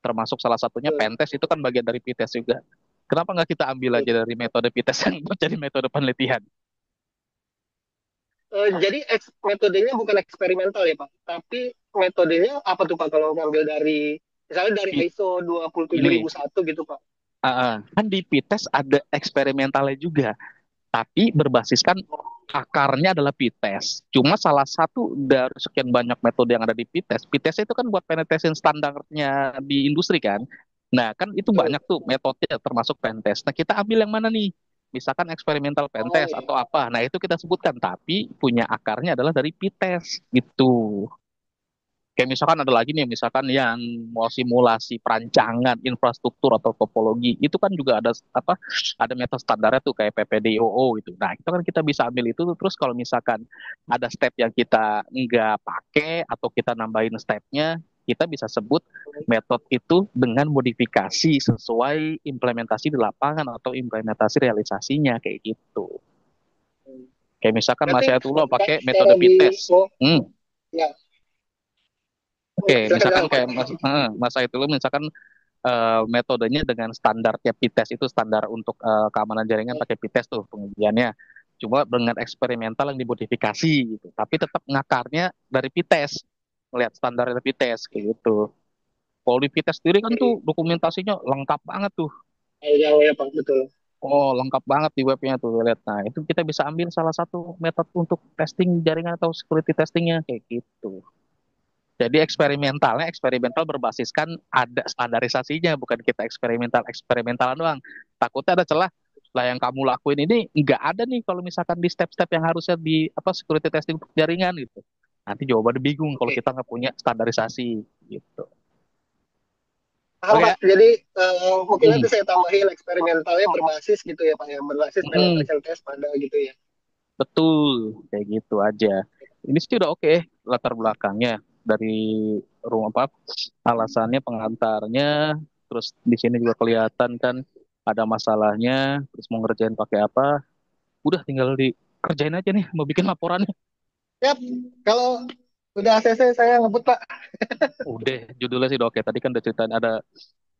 termasuk salah satunya Betul, Pentest itu kan bagian dari PTES juga. Kenapa nggak kita ambil aja betul. dari metode PTES yang buat jadi metode penelitian? Jadi metodenya bukan eksperimental ya Pak, tapi metodenya apa tuh Pak kalau ngambil dari misalnya dari Pi- ISO Ini 27001 gitu Pak. kan di PTES ada eksperimentalnya juga, tapi berbasiskan akarnya adalah P-test. Cuma salah satu dari sekian banyak metode yang ada di P-test. P-test itu kan buat penetration standarnya di industri kan. Nah, kan itu Betul. banyak tuh metode termasuk pentest. Nah, kita ambil yang mana nih? Misalkan eksperimental Oh pentest ya. atau apa. Nah, itu kita sebutkan. Tapi punya akarnya adalah dari P-test gitu. Kayak misalkan ada lagi nih, misalkan yang mau simulasi perancangan infrastruktur atau topologi, itu kan juga ada apa? Ada metode standarnya tuh kayak PPDOO gitu. Nah, itu kan kita bisa ambil itu terus kalau misalkan ada step yang kita nggak pakai atau kita nambahin stepnya, kita bisa sebut metode itu dengan modifikasi sesuai implementasi di lapangan atau implementasi realisasinya kayak gitu. Kayak misalkan Mas Berarti Saifullah pakai secara metode di PITES. oh Hmm, ya, Oke, silakan misalkan silakan kayak Pak. Mas Saifullah misalkan metodenya dengan standarnya PITES itu standar untuk keamanan jaringan pakai PITES tuh pengujiannya. Cuma dengan eksperimental yang dimodifikasi gitu. Tapi tetap ngakarnya dari PITES. Melihat standar dari PITES kayak gitu. Kalau di PITES sendiri kan tuh dokumentasinya lengkap banget tuh. Yang ya Pak, betul. Oh, lengkap banget di webnya tuh lihat. Nah, itu kita bisa ambil salah satu metode untuk testing jaringan atau security testingnya kayak gitu. Jadi eksperimental berbasiskan ada standarisasinya, bukan kita eksperimental doang. Takutnya ada celah lah yang kamu lakuin ini nggak ada nih kalau misalkan di step-step yang harusnya di apa security testing untuk jaringan gitu. Nanti jawabannya bingung kalau Oke, kita nggak punya standarisasi gitu. paham Oke Pak. ya. Jadi mungkin Hmm. nanti saya tambahin eksperimentalnya berbasis gitu ya Pak ya, berbasis Hmm. penetration test pada gitu ya. Betul, kayak gitu aja. Ini sih udah oke latar belakangnya dari rumah apa alasannya pengantarnya, terus di sini juga kelihatan kan ada masalahnya, terus mau ngerjain pakai apa, udah tinggal dikerjain aja nih, mau bikin laporannya. Yap, kalau udah ACC saya ngebut Pak. Udah, judulnya sih udah oke. Tadi kan udah ceritain ada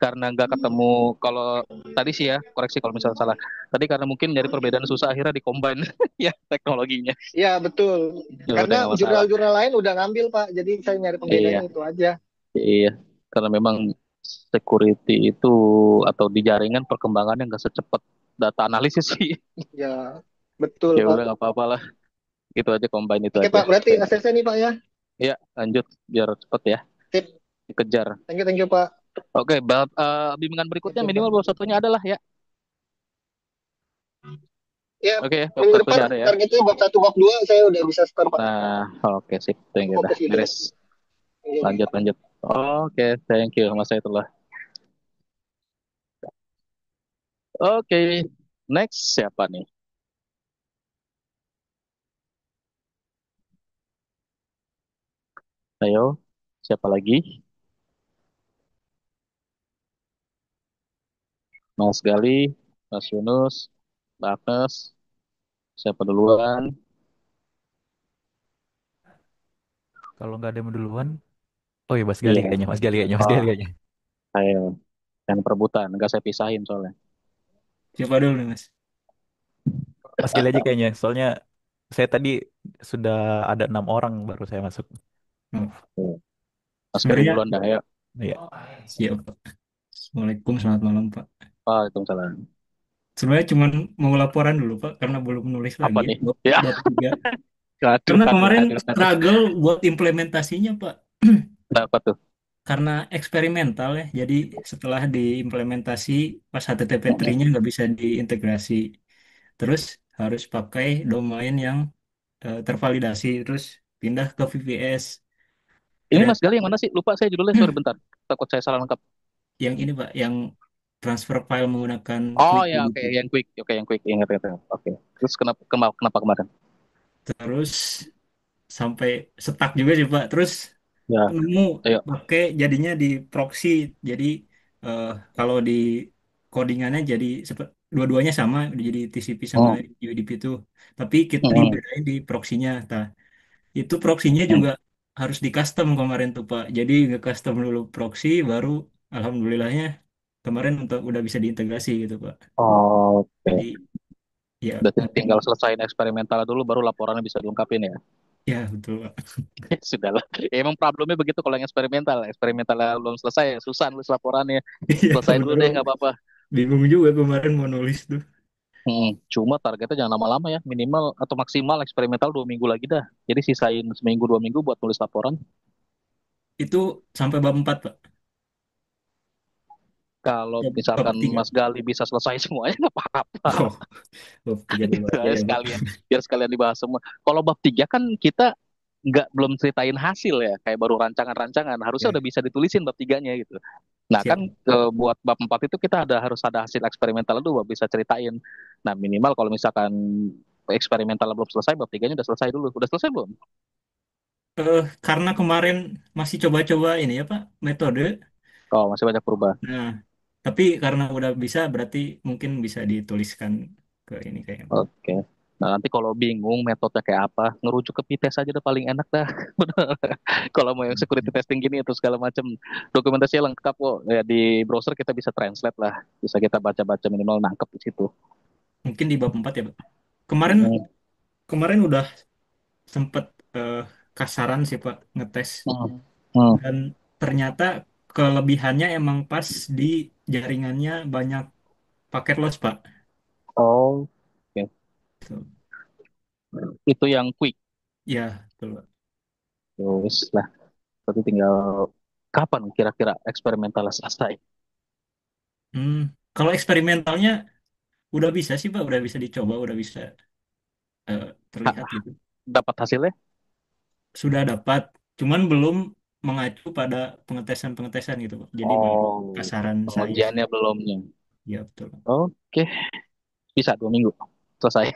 karena nggak ketemu kalau tadi sih ya, koreksi kalau misalnya salah. Tadi karena mungkin dari perbedaan susah akhirnya dikombin ya teknologinya. Iya betul. Ya udah Karena nggak masalah. jurnal-jurnal lain udah ngambil Pak. Jadi saya nyari Iya, pembedanya itu aja. iya. Karena memang security itu atau di jaringan perkembangannya nggak secepat data analisis sih. Ya betul Ya udah Pak. nggak apa-apa lah. Itu aja combine itu Oke aja. Pak, berarti ACC nih Pak ya. Ya lanjut biar cepet ya Sip. dikejar. Thank you Pak. Oke, bimbingan berikutnya Oke minimal Pak. bab satunya adalah ya. Ya, Oke, bab minggu depan satunya ada ya. targetnya bab satu bab 2 saya udah bisa start Pak. Nah, oke sip, thank Aku you dah. fokus gitu. Beres. Oke, Lanjut lanjut. Oke, thank you Mas Saifullah. Oke, next siapa nih? Ayo, siapa lagi? Mas Gali, Mas Yunus, Mbak Agnes, siapa duluan? Kalau nggak ada yang duluan, oh ya Mas Gali Iya. kayaknya, Mas Gali kayaknya, Mas Oh, Gali kayaknya. ayo. Yang perebutan, nggak saya pisahin soalnya. Siapa dulu nih, Mas? Mas Gali aja kayaknya, soalnya saya tadi sudah ada 6 orang baru saya masuk. Oh, Tuh, Mas Gali sebenarnya duluan dah, ayo. Iya. siap, Pak. Assalamualaikum, selamat malam, Pak. Waalaikumsalam. Sebenarnya cuma mau laporan dulu, Pak, karena belum nulis Apa lagi nih? bab, Ya, bab 3. aduh, Karena aduh, kemarin aduh, aduh. struggle buat implementasinya, Pak. Kenapa tuh? Karena eksperimental ya, jadi setelah diimplementasi pas HTTP3-nya nggak bisa diintegrasi. Terus harus pakai domain yang tervalidasi, terus pindah ke VPS. Ini Mas Ternyata Gali yang mana sih? Lupa saya judulnya, sorry bentar. Takut saya salah lengkap. yang ini, Pak, yang transfer file menggunakan Oh Quick ya, oke, gitu. yang quick. Oke, yang quick. Ingat, ingat. Oke. Terus kenapa kemarin? Terus sampai stuck juga sih Pak. Terus Ya, nemu ayo. pakai jadinya di proxy. Jadi eh, kalau di codingannya jadi dua-duanya sama, jadi TCP sama Hmm, UDP itu. Tapi kita hmm, dibedain di proxy-nya. Nah, itu proxy-nya hmm. juga harus di custom kemarin tuh Pak. Jadi nge-custom dulu proxy, baru alhamdulillahnya kemarin untuk udah bisa diintegrasi gitu Pak. Oke. Jadi ya Berarti mungkin tinggal selesaiin eksperimental dulu, baru laporannya bisa diungkapin ya. ya betul Pak. Sudahlah. Ya, emang problemnya begitu kalau yang eksperimental. Eksperimentalnya belum selesai, susah nulis laporannya. Iya Selesai dulu bener deh, Pak. nggak apa-apa. Bingung juga kemarin mau nulis tuh. Cuma targetnya jangan lama-lama ya, minimal atau maksimal eksperimental 2 minggu lagi dah. Jadi sisain seminggu 2 minggu buat nulis laporan. Itu sampai bab 4 Pak. Kalau Bab misalkan 3. Mas Gali bisa selesai semuanya nggak apa-apa. Oh, bab 3 dulu Itu aja aja ya, Pak. sekalian, biar sekalian dibahas semua. Kalau bab 3 kan kita nggak belum ceritain hasil ya, kayak baru rancangan-rancangan. Harusnya Ya, udah bisa ditulisin bab tiganya gitu. Nah siap. kan buat bab 4 itu kita harus ada hasil eksperimental dulu baru bisa ceritain. Nah minimal kalau misalkan eksperimental belum selesai, bab tiganya udah selesai dulu. Udah selesai belum? Karena kemarin masih coba-coba ini ya, Pak, metode. Oh masih banyak perubahan. Nah, tapi karena udah bisa berarti mungkin bisa dituliskan ke ini kayaknya, Pak. Oke. Nah, nanti kalau bingung metode kayak apa, ngerujuk ke PITES aja udah paling enak dah. Kalau mau yang security testing gini atau segala macam, dokumentasinya lengkap kok. Ya, di browser kita bisa translate lah, bisa kita baca-baca minimal nangkep di situ. Mungkin di bab 4 ya, Pak. Kemarin Hmm. kemarin udah sempet eh, kasaran sih, Pak, ngetes Hmm. Hmm. dan ternyata kelebihannya emang pas di jaringannya banyak paket loss, Pak. Oh, oke. Tuh. Itu yang quick. Ya, betul, Pak. Terus lah. Berarti tinggal kapan kira-kira eksperimentalnya selesai? Hmm, kalau eksperimentalnya udah bisa sih Pak, udah bisa dicoba, udah bisa terlihat Ha- gitu. Dapat hasilnya? Sudah dapat, cuman belum mengacu pada pengetesan-pengetesan gitu Pak. Jadi baru Oh, kasaran saya sih. pengujiannya belumnya. Ya betul. Oke, bisa 2 minggu selesai.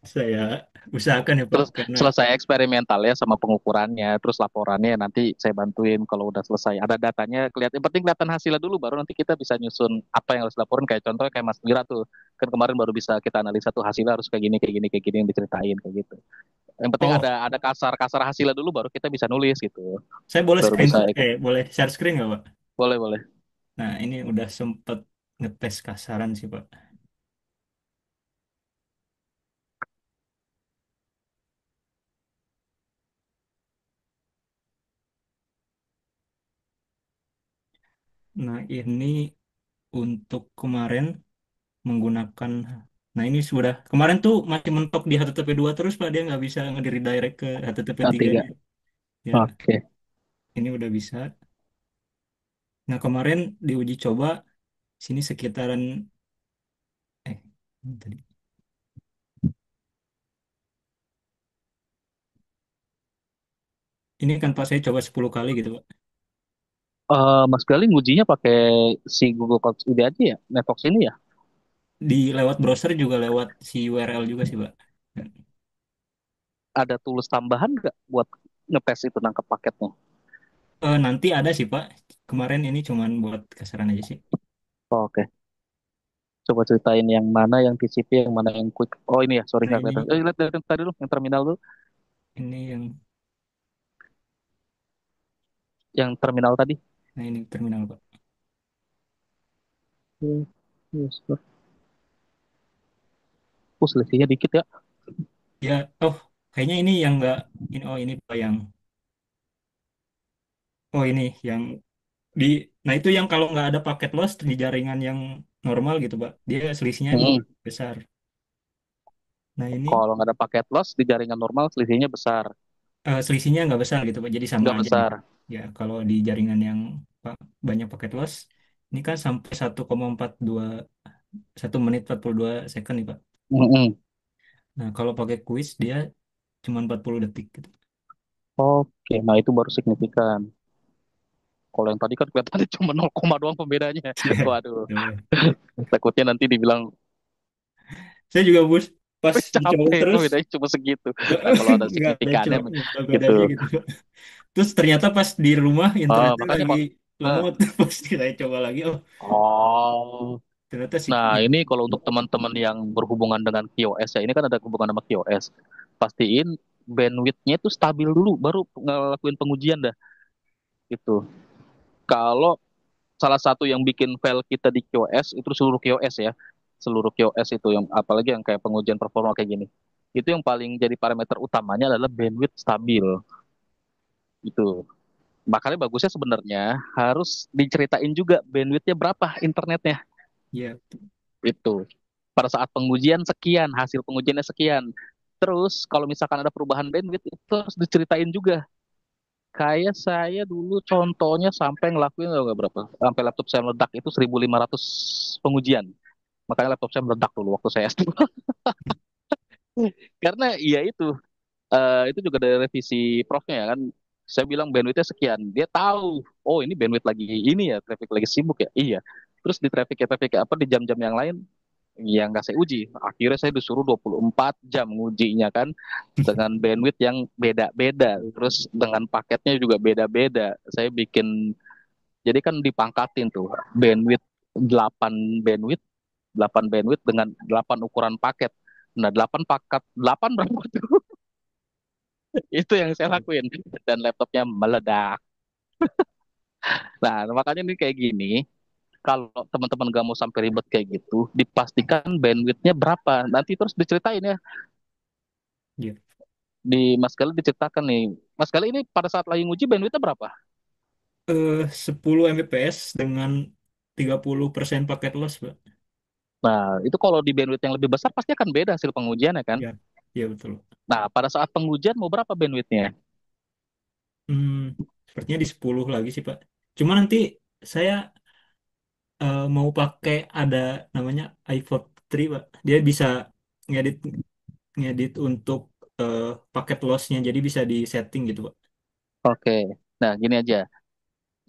Saya usahakan ya Pak, Terus karena selesai eksperimentalnya sama pengukurannya, terus laporannya nanti saya bantuin kalau udah selesai. Ada datanya, kelihatan. Yang penting kelihatan hasilnya dulu, baru nanti kita bisa nyusun apa yang harus dilaporin. Kayak contohnya kayak Mas Wira tuh, kan kemarin baru bisa kita analisa tuh hasilnya harus kayak gini, kayak gini, kayak gini yang diceritain kayak gitu. Yang penting oh, ada kasar-kasar hasilnya dulu, baru kita bisa nulis gitu. saya boleh Baru screen, bisa ikut. boleh share screen nggak Pak? Boleh, boleh. Nah, ini udah sempet ngetes kasaran sih Pak. Nah, ini untuk kemarin menggunakan, nah ini sudah, kemarin tuh masih mentok di HTTP 2 terus Pak, dia nggak bisa nge-redirect ke HTTP 3 A3. nya. Ya, Oke. ini udah bisa. Nah, kemarin diuji coba, sini sekitaran, ini tadi. Ini kan Pak saya coba 10 kali gitu Pak. Mas Gali ngujinya pakai si Google Cloud ID aja ya, Networks ini ya. Di lewat browser juga lewat si URL juga sih Pak. Ada tools tambahan nggak buat ngetes itu nangkep paketnya? Nanti ada sih Pak. Kemarin ini cuman buat kasaran aja sih. Oke, coba ceritain yang mana yang TCP, yang mana yang quick. Oh ini ya, sorry Nah nggak kelihatan. ini Lihat dari tadi dulu, yang terminal dulu, ini yang yang terminal tadi. nah ini terminal Pak. Yes. Selisihnya dikit ya. Ya, oh kayaknya ini yang enggak ini, oh ini Pak yang, oh ini yang di, nah itu yang kalau nggak ada paket loss di jaringan yang normal gitu Pak, dia selisihnya Hmm. besar. Nah ini Kalau nggak ada paket loss di jaringan normal selisihnya besar, selisihnya nggak besar gitu Pak, jadi sama nggak aja besar. gitu. Ya kalau di jaringan yang banyak paket loss, ini kan sampai 1,42 1 menit 42 second nih Pak. Mm-mm. Nah kalau pakai quiz dia cuma 40 detik gitu. Oke, nah itu baru signifikan. Kalau yang tadi kan kelihatannya cuma 0, doang pembedanya. Waduh, Ya. takutnya nanti dibilang Saya juga bus pas dicoba capek, terus bedanya cuma segitu. Nah kalau ada nggak ada signifikannya nggak ada gitu. bedanya gitu. Terus ternyata pas di rumah internetnya Makanya lagi kalau lemot, pas saya coba lagi, oh oh, ternyata nah ya, ini kalau untuk teman-teman yang berhubungan dengan QoS ya, ini kan ada hubungan sama QoS. Pastiin bandwidthnya itu stabil dulu, baru ngelakuin pengujian dah. Gitu. Kalau salah satu yang bikin fail kita di QoS itu seluruh QoS ya, seluruh QoS itu yang apalagi yang kayak pengujian performa kayak gini, itu yang paling jadi parameter utamanya adalah bandwidth stabil. Itu makanya bagusnya sebenarnya harus diceritain juga bandwidthnya berapa internetnya. ya, Itu pada saat pengujian sekian, hasil pengujiannya sekian. Terus kalau misalkan ada perubahan bandwidth itu harus diceritain juga. Kayak saya dulu contohnya sampai ngelakuin nggak berapa, sampai laptop saya meledak itu 1.500 pengujian. Makanya laptop saya meledak dulu waktu saya S2. Karena iya itu juga dari revisi profnya ya kan. Saya bilang bandwidthnya sekian. Dia tahu, oh ini bandwidth lagi ini ya, traffic lagi sibuk ya. Iya. Terus di traffic apa di jam-jam yang lain yang nggak saya uji. Akhirnya saya disuruh 24 jam ngujinya kan dengan bandwidth yang beda-beda. Terus dengan paketnya juga beda-beda. Saya bikin jadi kan dipangkatin tuh bandwidth 8 bandwidth 8 bandwidth dengan 8 ukuran paket. Nah, 8 paket 8 berapa tuh? Itu yang saya lakuin dan laptopnya meledak. Nah, makanya ini kayak gini, kalau teman-teman gak mau sampai ribet kayak gitu, dipastikan bandwidthnya berapa. Nanti terus diceritain ya ya. di Mas Gali diceritakan nih. Mas Gali ini pada saat lagi nguji bandwidthnya berapa? 10 Mbps dengan 30% paket loss Pak. Nah, itu kalau di bandwidth yang lebih besar pasti akan beda hasil pengujiannya kan. Ya, ya betul. Nah, pada saat pengujian mau berapa bandwidthnya? Hmm, sepertinya di 10 lagi sih Pak. Cuma nanti saya mau pakai ada namanya iPhone 3 Pak. Dia bisa ngedit ngedit untuk eh, paket lossnya, jadi bisa di setting gitu Pak. Oke. Nah, gini aja.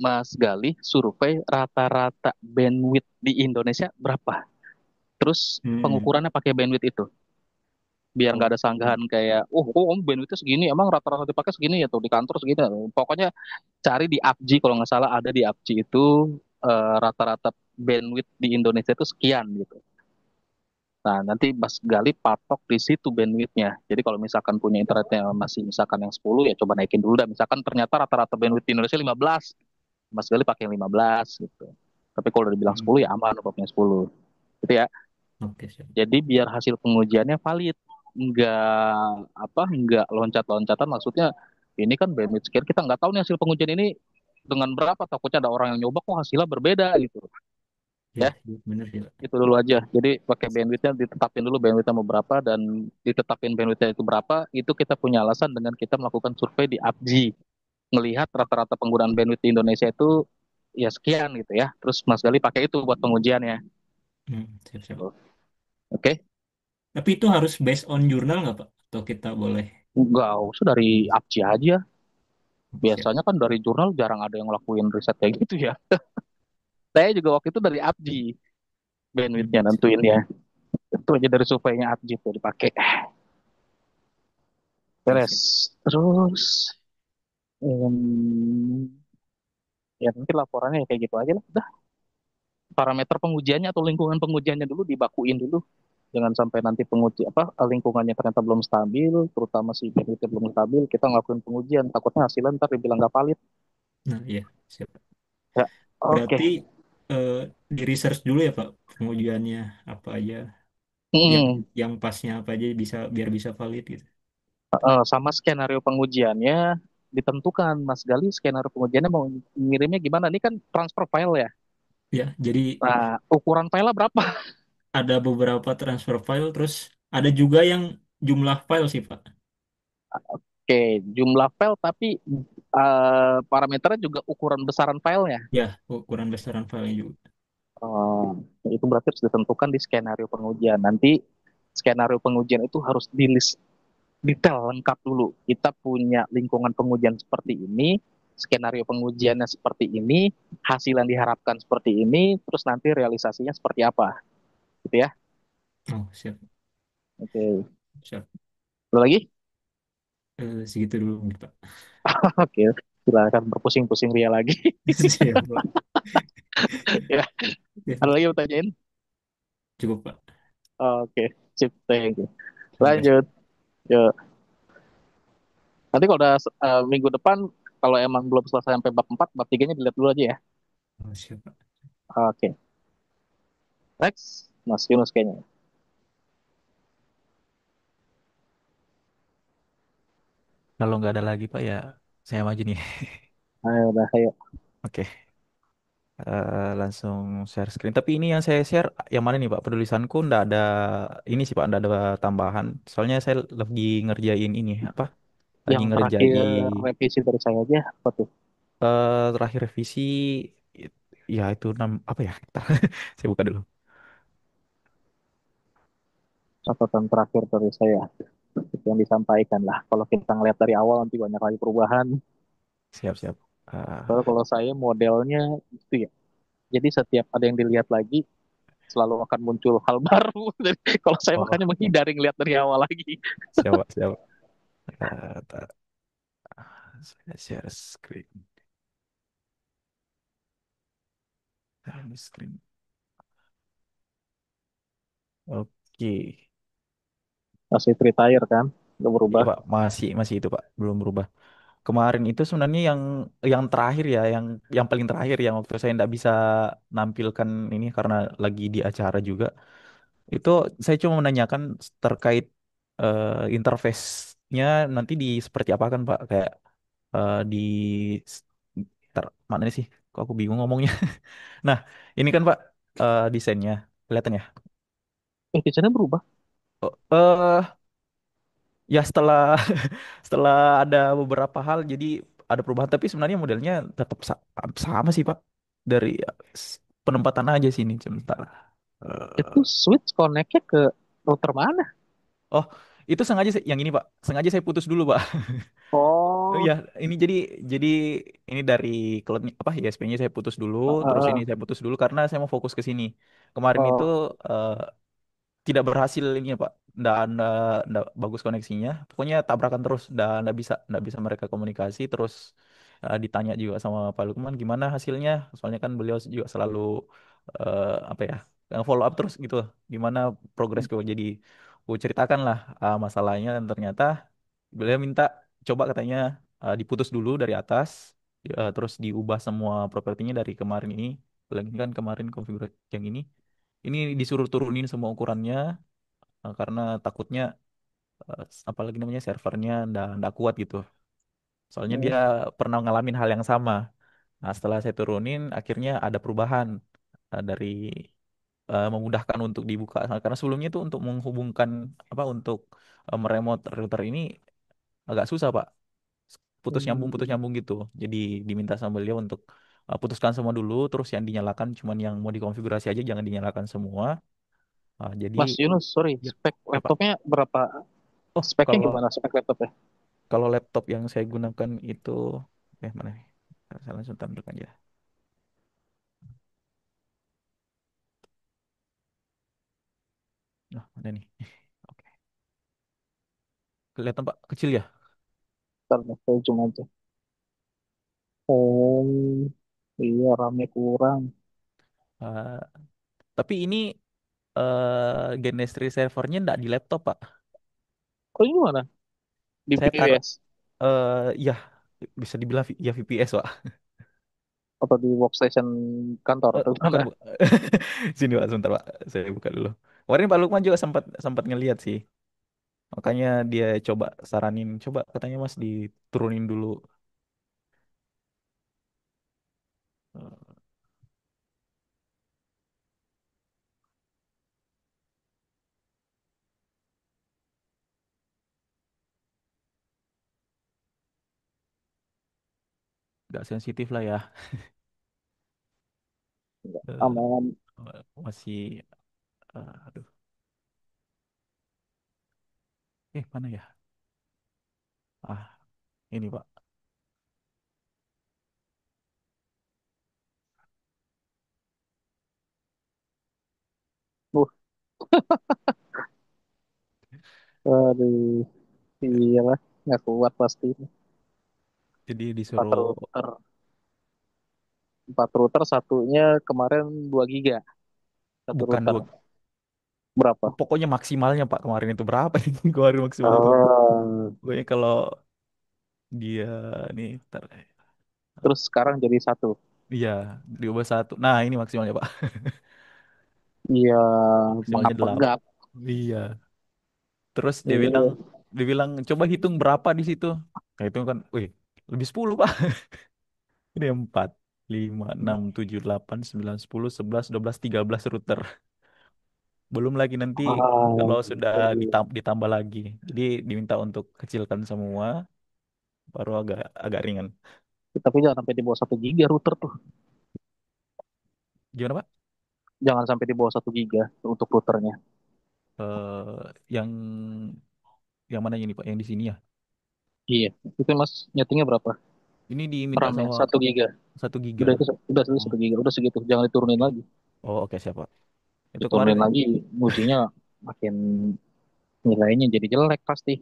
Mas Gali survei rata-rata bandwidth di Indonesia berapa? Terus Hmm. pengukurannya pakai bandwidth itu. Biar nggak ada Oke. sanggahan kayak, om bandwidthnya segini, emang rata-rata dipakai segini ya tuh di kantor segini. Pokoknya cari di AppJ kalau nggak salah ada di AppJ itu rata-rata bandwidth di Indonesia itu sekian gitu. Nah, nanti Mas Gali patok di situ bandwidthnya. Jadi kalau misalkan punya internetnya masih misalkan yang 10 ya coba naikin dulu dah. Misalkan ternyata rata-rata bandwidth di Indonesia 15, Mas Gali pakai yang 15 gitu. Tapi kalau udah dibilang Hmm. 10 ya aman pokoknya 10. Gitu ya. Oke, siap. Jadi biar hasil pengujiannya valid. Enggak loncat-loncatan maksudnya ini kan bandwidth sekian kita nggak tahu nih hasil pengujian ini dengan berapa takutnya ada orang yang nyoba kok hasilnya berbeda gitu Ya, ya. iya, bener sih Pak. Itu dulu aja. Jadi pakai bandwidthnya ditetapin dulu bandwidthnya mau berapa dan ditetapin bandwidthnya itu berapa, itu kita punya alasan dengan kita melakukan survei di AppJ. Melihat rata-rata penggunaan bandwidth di Indonesia itu ya sekian gitu ya. Terus Mas Gali pakai itu buat pengujiannya. Siap, siap Pak. Oke? Tapi itu harus based on jurnal nggak Pak? Atau kita boleh? Enggak usah dari AppJ aja. Siap. Biasanya kan dari jurnal jarang ada yang ngelakuin riset kayak gitu ya. Saya juga waktu itu dari AppJ bandwidthnya Siap. nentuin ya. Itu aja dari surveinya AppJ tuh dipakai. Oke, Beres. siap. Terus ya nanti laporannya ya kayak gitu aja lah. Udah, parameter pengujiannya atau lingkungan pengujiannya dulu dibakuin dulu. Jangan sampai nanti lingkungannya ternyata belum stabil, terutama si bandwidthnya belum stabil, kita ngelakuin pengujian, takutnya hasilnya ntar dibilang nggak valid. Nah, iya, siap. Ya, oke. Berarti eh, di research dulu ya Pak, pengujiannya apa aja, yang Hmm, yang pasnya apa aja bisa biar bisa valid gitu. sama skenario pengujiannya ditentukan, Mas Gali, skenario pengujiannya mau ngirimnya gimana? Ini kan transfer file ya. Ya, jadi Nah, ukuran filenya berapa? ada beberapa transfer file, terus ada juga yang jumlah file sih Pak. Oke, jumlah file tapi parameternya juga ukuran besaran filenya. Ya, ukuran besaran filenya juga. Oh, itu berarti harus ditentukan di skenario pengujian. Nanti skenario pengujian itu harus di list detail lengkap dulu. Kita punya lingkungan pengujian seperti ini, skenario pengujiannya seperti ini, hasil yang diharapkan seperti ini, terus nanti realisasinya seperti apa, gitu ya. Oh, siap, Oke. siap. Ada lagi? Segitu dulu mungkin, Pak. Oke. Silakan berpusing-pusing ria lagi. Siap, Pak. Ya, Ya, ada lagi yang tanyain? cukup, Pak. Oke, sip, thank you. Terima kasih. Lanjut. Yuk. Nanti kalau udah minggu depan, kalau emang belum selesai sampai bab 4, bab 3-nya dilihat dulu aja ya. Oh, siap, Pak. Oke. Next, Mas Yunus kayaknya. Kalau nggak ada lagi Pak ya saya maju nih. Ayo, udah, ayo. Oke. Langsung share screen. Tapi ini yang saya share yang mana nih Pak? Penulisanku ndak ada ini sih Pak, ndak ada tambahan. Soalnya saya lagi ngerjain ini apa? Lagi Yang terakhir ngerjain revisi dari saya aja, apa tuh? terakhir revisi ya itu apa ya? Saya buka dulu. Catatan terakhir dari saya. Itu yang disampaikan lah. Kalau kita ngeliat dari awal nanti banyak lagi perubahan. Siap-siap. Eh, Soalnya kalau saya modelnya itu ya. Jadi setiap ada yang dilihat lagi, selalu akan muncul hal baru. Jadi, kalau saya oh, makanya menghindari ngeliat dari awal lagi. siap Pak, siap. Saya share screen. Share screen. Oke. Masih free tire kan? Udah Iya berubah. Pak, masih masih itu Pak, belum berubah. Kemarin itu sebenarnya yang terakhir ya, yang paling terakhir yang waktu saya nggak bisa nampilkan ini karena lagi di acara juga. Itu saya cuma menanyakan terkait interface-nya nanti di seperti apa kan Pak? Kayak di mana sih? Kok aku bingung ngomongnya. Nah, ini kan Pak desainnya kelihatan ya. Desainnya berubah. Oh, ya setelah setelah ada beberapa hal jadi ada perubahan tapi sebenarnya modelnya tetap sama sih Pak. Dari penempatan aja sini sebentar. Itu Eh, switch connect-nya ke router mana? oh, itu sengaja yang ini Pak. Sengaja saya putus dulu Pak. Oh Oh, ya, ini jadi ini dari cloud apa ISP-nya saya putus dulu, terus ini saya putus dulu karena saya mau fokus ke sini. Kemarin itu oh, eh, tidak berhasil ini ya Pak. Nggak bagus koneksinya. Pokoknya tabrakan terus, nggak bisa mereka komunikasi. Terus ditanya juga sama Pak Lukman gimana hasilnya. Soalnya kan beliau juga selalu apa ya, follow up terus gitu. Gimana progres gue. Jadi gue ceritakan lah masalahnya dan ternyata beliau minta coba katanya diputus dulu dari atas, terus diubah semua propertinya dari kemarin ini. Lagi kan kemarin konfigurasi yang ini disuruh turunin semua ukurannya karena takutnya apalagi namanya servernya ndak kuat gitu. Soalnya dia oh. pernah ngalamin hal yang sama. Nah, setelah saya turunin akhirnya ada perubahan dari memudahkan untuk dibuka. Nah, karena sebelumnya itu untuk menghubungkan apa untuk meremote router ini agak susah, Pak. Putus Hmm. nyambung gitu. Jadi diminta sama beliau untuk putuskan semua dulu terus yang dinyalakan cuman yang mau dikonfigurasi aja jangan dinyalakan semua. Jadi Mas Yunus, sorry, ya, spek ya Pak. laptopnya berapa? Oh, Speknya kalau gimana spek laptopnya? kalau laptop yang saya gunakan itu mana nih? Saya langsung tampilkan ya. Nah, mana nih? Oke. Kelihatan Pak, kecil ya. Ntar deh, saya zoom aja. Oh, iya, RAM-nya kurang. Eh, tapi ini Genestri servernya nggak di laptop Pak. Oh, ini mana? Di Saya taruh VPS ya bisa dibilang ya VPS Pak. atau di workstation kantor atau Bukan, gimana? Sini Pak, sebentar Pak. Saya buka dulu. Kemarin Pak Lukman juga sempat sempat ngelihat sih. Makanya dia coba saranin, coba katanya Mas diturunin dulu. Eh, Nggak sensitif lah ya. Eh, Aman. masih aduh. Mana ya? Ah, ini Pak. Uh, aduh, iya lah, nggak kuat pasti. Jadi Empat disuruh router, empat router satunya kemarin 2 giga satu bukan router. dua. Berapa? Pokoknya maksimalnya Pak kemarin itu berapa nih? Kemarin maksimal tuh. Oh, Pokoknya kalau dia nih, ntar, terus sekarang jadi satu. iya diubah satu. Nah ini maksimalnya Pak. Iya, Maksimalnya bengap-bengap. 8. Iya. Terus dia bilang, Iya. coba hitung berapa di situ. Nah itu kan, wih, lebih 10 Pak. Ini 4, 5, 6, 7, 8, 9, 10, 11, 12, 13 router. Belum lagi nanti Ah, kalau sudah ditambah lagi. Jadi diminta untuk kecilkan semua, baru agak agak ringan. tapi jangan sampai di bawah 1 giga router tuh. Gimana Pak? Jangan sampai di bawah 1 giga untuk routernya. Yang mana ini Pak? Yang di sini ya? Iya. Itu Mas nyetingnya berapa? Ini diminta RAM-nya sama 1 giga. 1 giga. Udah itu udah Oh, 1 giga, udah segitu. Jangan diturunin lagi. oh oke siapa? Itu kemarin Diturunin lagi ujinya makin nilainya jadi jelek pasti.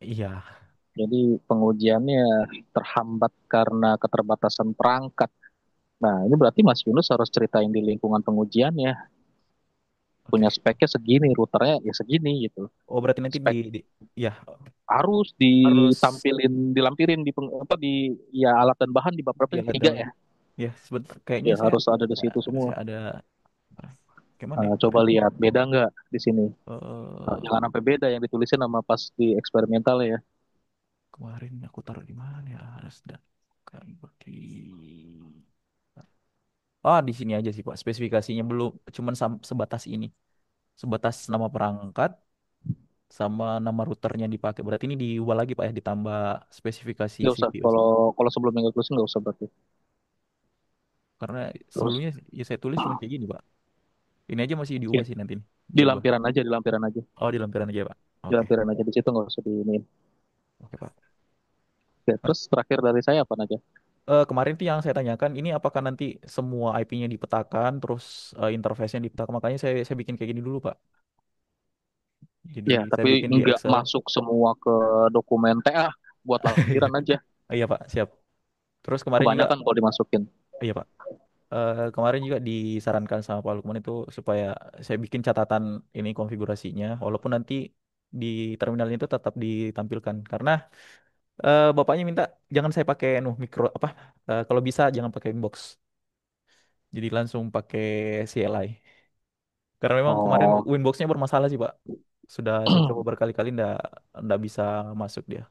iya. Jadi pengujiannya terhambat karena keterbatasan perangkat. Nah, ini berarti Mas Yunus harus ceritain di lingkungan pengujiannya. Punya Oke. speknya segini, routernya ya segini gitu. Oh berarti nanti Spek ya harus harus dilampirin apa di ya alat dan bahan di bab berapa ya sih? Tiga ya? ya sebentar kayaknya Ya harus ada di situ semua. saya ada gimana ya Nah, coba kemarin lihat beda nggak di sini. Nah, eh jangan sampai beda yang ditulisin sama pas di eksperimental ya. kemarin aku taruh di mana ya harus kan di di sini aja sih Pak spesifikasinya belum cuman sebatas ini sebatas nama perangkat sama nama routernya yang dipakai. Berarti ini diubah lagi Pak ya, ditambah spesifikasi Nggak usah. CPU sih. Kalau kalau sebelum minggu closing nggak usah berarti. Karena Terus sebelumnya ya saya tulis cuma kayak gini Pak. Ini aja masih ya, diubah sih nanti nih. di Diubah. lampiran aja, di lampiran aja, Oh, di lampiran aja Pak. di Oke. lampiran aja di situ nggak usah di ini. Oke Pak. Oke, terus terakhir dari saya apa aja? Kemarin tuh yang saya tanyakan ini apakah nanti semua IP-nya dipetakan terus interface-nya dipetakan, makanya saya bikin kayak gini dulu Pak. Jadi Ya, saya tapi bikin di nggak Excel. masuk semua ke dokumen TA, buat lampiran aja. Iya Pak, siap. Terus kemarin juga, Kebanyakan kalau dimasukin. iya Pak. Kemarin juga disarankan sama Pak Lukman itu supaya saya bikin catatan ini konfigurasinya, walaupun nanti di terminalnya itu tetap ditampilkan karena bapaknya minta jangan saya pakai mikro apa, kalau bisa jangan pakai inbox, jadi langsung pakai CLI. Karena memang kemarin Oh, Winbox-nya bermasalah sih Pak. Sudah saya coba berkali-kali ndak bisa masuk dia.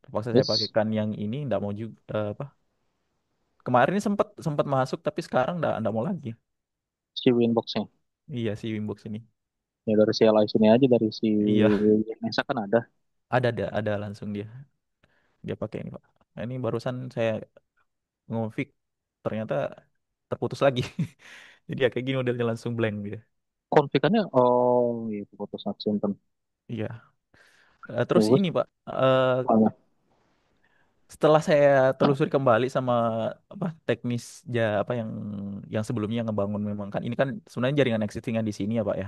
Terpaksa saya yes, pakaikan yang ini ndak mau juga apa. Kemarin ini sempat sempat masuk tapi sekarang ndak mau lagi. si Winbox-nya. Iya si Winbox ini. Ya dari si CLI sini aja, dari si Iya, Nesa kan ada. ada langsung dia pakai ini Pak. Nah, ini barusan saya nge-fix ternyata terputus lagi. Jadi ya kayak gini modelnya langsung blank dia. Konfigannya, oh iya, putus simpen. Iya. Terus Terus, ini Pak, mana? setelah saya telusuri kembali sama apa teknis apa yang sebelumnya ngebangun, memang kan ini kan sebenarnya jaringan existing yang di sini ya Pak ya.